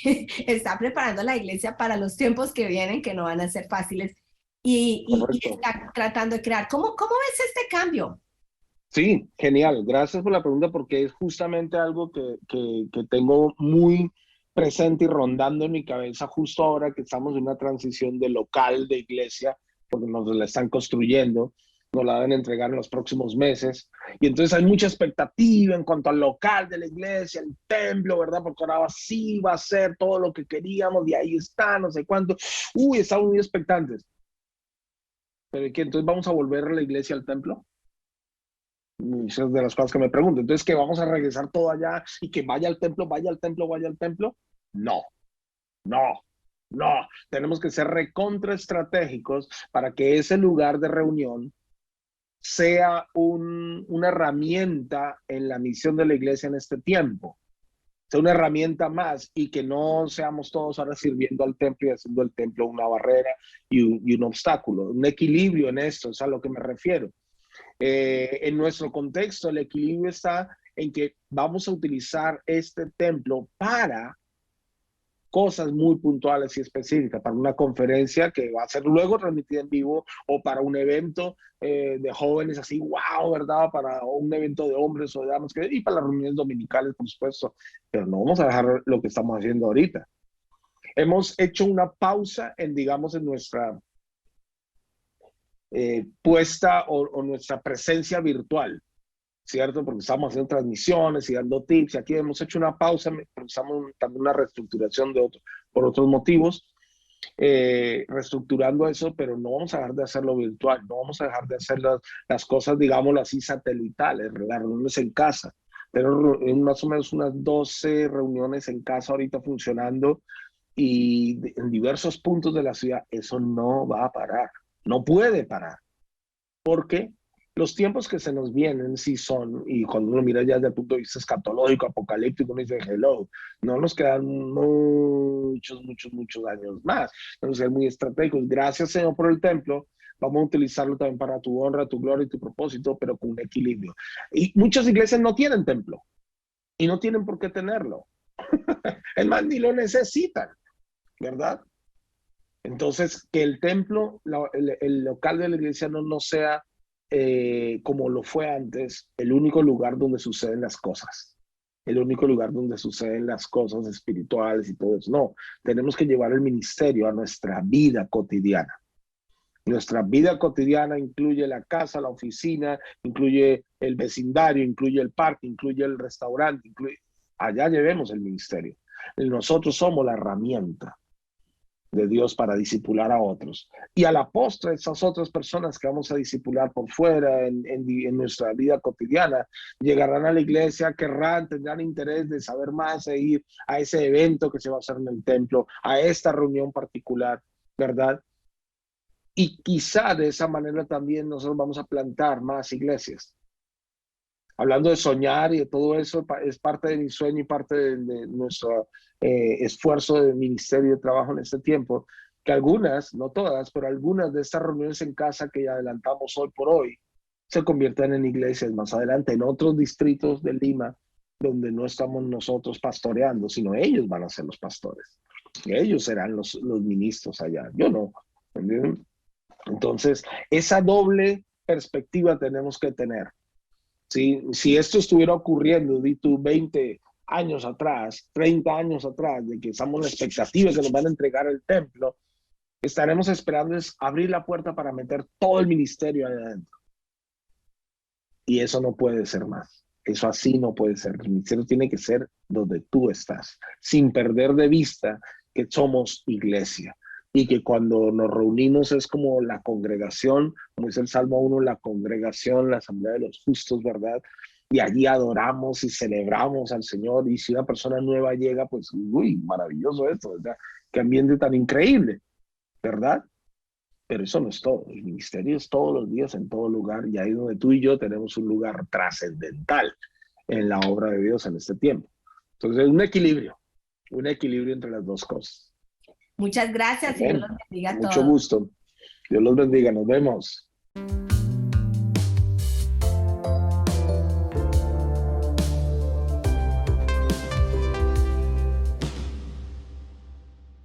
está preparando a la iglesia para los tiempos que vienen, que no van a ser fáciles, y correcto. está tratando de crear. ¿Cómo ves este cambio? Sí, genial. Gracias por la pregunta porque es justamente algo que tengo muy presente y rondando en mi cabeza justo ahora que estamos en una transición de local de iglesia, porque nos la están construyendo, nos la deben entregar en los próximos meses. Y entonces hay mucha expectativa en cuanto al local de la iglesia, el templo, ¿verdad? Porque ahora sí va a ser todo lo que queríamos y ahí está, no sé cuánto. Uy, estamos muy expectantes. Pero ¿qué? Entonces vamos a volver a la iglesia al templo. Esas de las cosas que me pregunto. Entonces, ¿que vamos a regresar todo allá y que vaya al templo, vaya al templo, vaya al templo? No, no, no. Tenemos que ser recontra estratégicos para que ese lugar de reunión sea una herramienta en la misión de la iglesia en este tiempo. Sea una herramienta más y que no seamos todos ahora sirviendo al templo y haciendo el templo una barrera y un obstáculo. Un equilibrio en esto, es a lo que me refiero. En nuestro contexto, el equilibrio está en que vamos a utilizar este templo para cosas muy puntuales y específicas, para una conferencia que va a ser luego transmitida en vivo o para un evento de jóvenes así, wow, ¿verdad? Para un evento de hombres o de damas y para las reuniones dominicales, por supuesto, pero no vamos a dejar lo que estamos haciendo ahorita. Hemos hecho una pausa en, digamos, en nuestra puesta o nuestra presencia virtual, ¿cierto? Porque estamos haciendo transmisiones y dando tips. Aquí hemos hecho una pausa, estamos también una reestructuración por otros motivos, reestructurando eso, pero no vamos a dejar de hacerlo virtual, no vamos a dejar de hacer las cosas, digámoslo así, satelitales, las reuniones en casa. Pero en más o menos unas 12 reuniones en casa ahorita funcionando y en diversos puntos de la ciudad, eso no va a parar, no puede parar, porque los tiempos que se nos vienen sí son, y cuando uno mira ya desde el punto de vista escatológico, apocalíptico, uno dice, hello, no nos quedan muchos años más. Tenemos que ser muy estratégicos. Gracias, Señor, por el templo. Vamos a utilizarlo también para tu honra, tu gloria y tu propósito, pero con un equilibrio. Y muchas iglesias no tienen templo y no tienen por qué tenerlo. Es más, ni lo necesitan, ¿verdad? Entonces, que el templo, el local de la iglesia no sea como lo fue antes, el único lugar donde suceden las cosas, el único lugar donde suceden las cosas espirituales y todo eso. No, tenemos que llevar el ministerio a nuestra vida cotidiana. Nuestra vida cotidiana incluye la casa, la oficina, incluye el vecindario, incluye el parque, incluye el restaurante, allá llevemos el ministerio. Nosotros somos la herramienta. de Dios para discipular a otros. Y a la postre, esas otras personas que vamos a discipular por fuera en nuestra vida cotidiana, llegarán a la iglesia, tendrán interés de saber más, de ir a ese evento que se va a hacer en el templo, a esta reunión particular, ¿verdad? Y quizá de esa manera también nosotros vamos a plantar más iglesias. Hablando de soñar y de todo eso, es parte de mi sueño y parte de nuestro esfuerzo de ministerio y de trabajo en este tiempo, que algunas, no todas, pero algunas de estas reuniones en casa que ya adelantamos hoy por hoy, se conviertan en iglesias más adelante, en otros distritos de Lima, donde no estamos nosotros pastoreando, sino ellos van a ser los pastores. Ellos serán los ministros allá, yo no. ¿Entienden? Entonces, esa doble perspectiva tenemos que tener. Si esto estuviera ocurriendo, di tú, 20 años atrás, 30 años atrás, de que estamos en la expectativa de que nos van a entregar el templo, estaremos esperando es abrir la puerta para meter todo el ministerio ahí adentro. Y eso no puede ser más. Eso así no puede ser. El ministerio tiene que ser donde tú estás, sin perder de vista que somos iglesia. Y que cuando nos reunimos es como la congregación, como dice el Salmo 1, la congregación, la asamblea de los justos, ¿verdad? Y allí adoramos y celebramos al Señor. Y si una persona nueva llega, pues, uy, maravilloso esto, ¿verdad? Qué ambiente tan increíble, ¿verdad? Pero eso no es todo. El ministerio es todos los días, en todo lugar. Y ahí es donde tú y yo tenemos un lugar trascendental en la obra de Dios en este tiempo. Entonces, un equilibrio entre las dos cosas. Muchas gracias y Dios los bendiga a todos. Mucho gusto. Dios los bendiga. Nos vemos.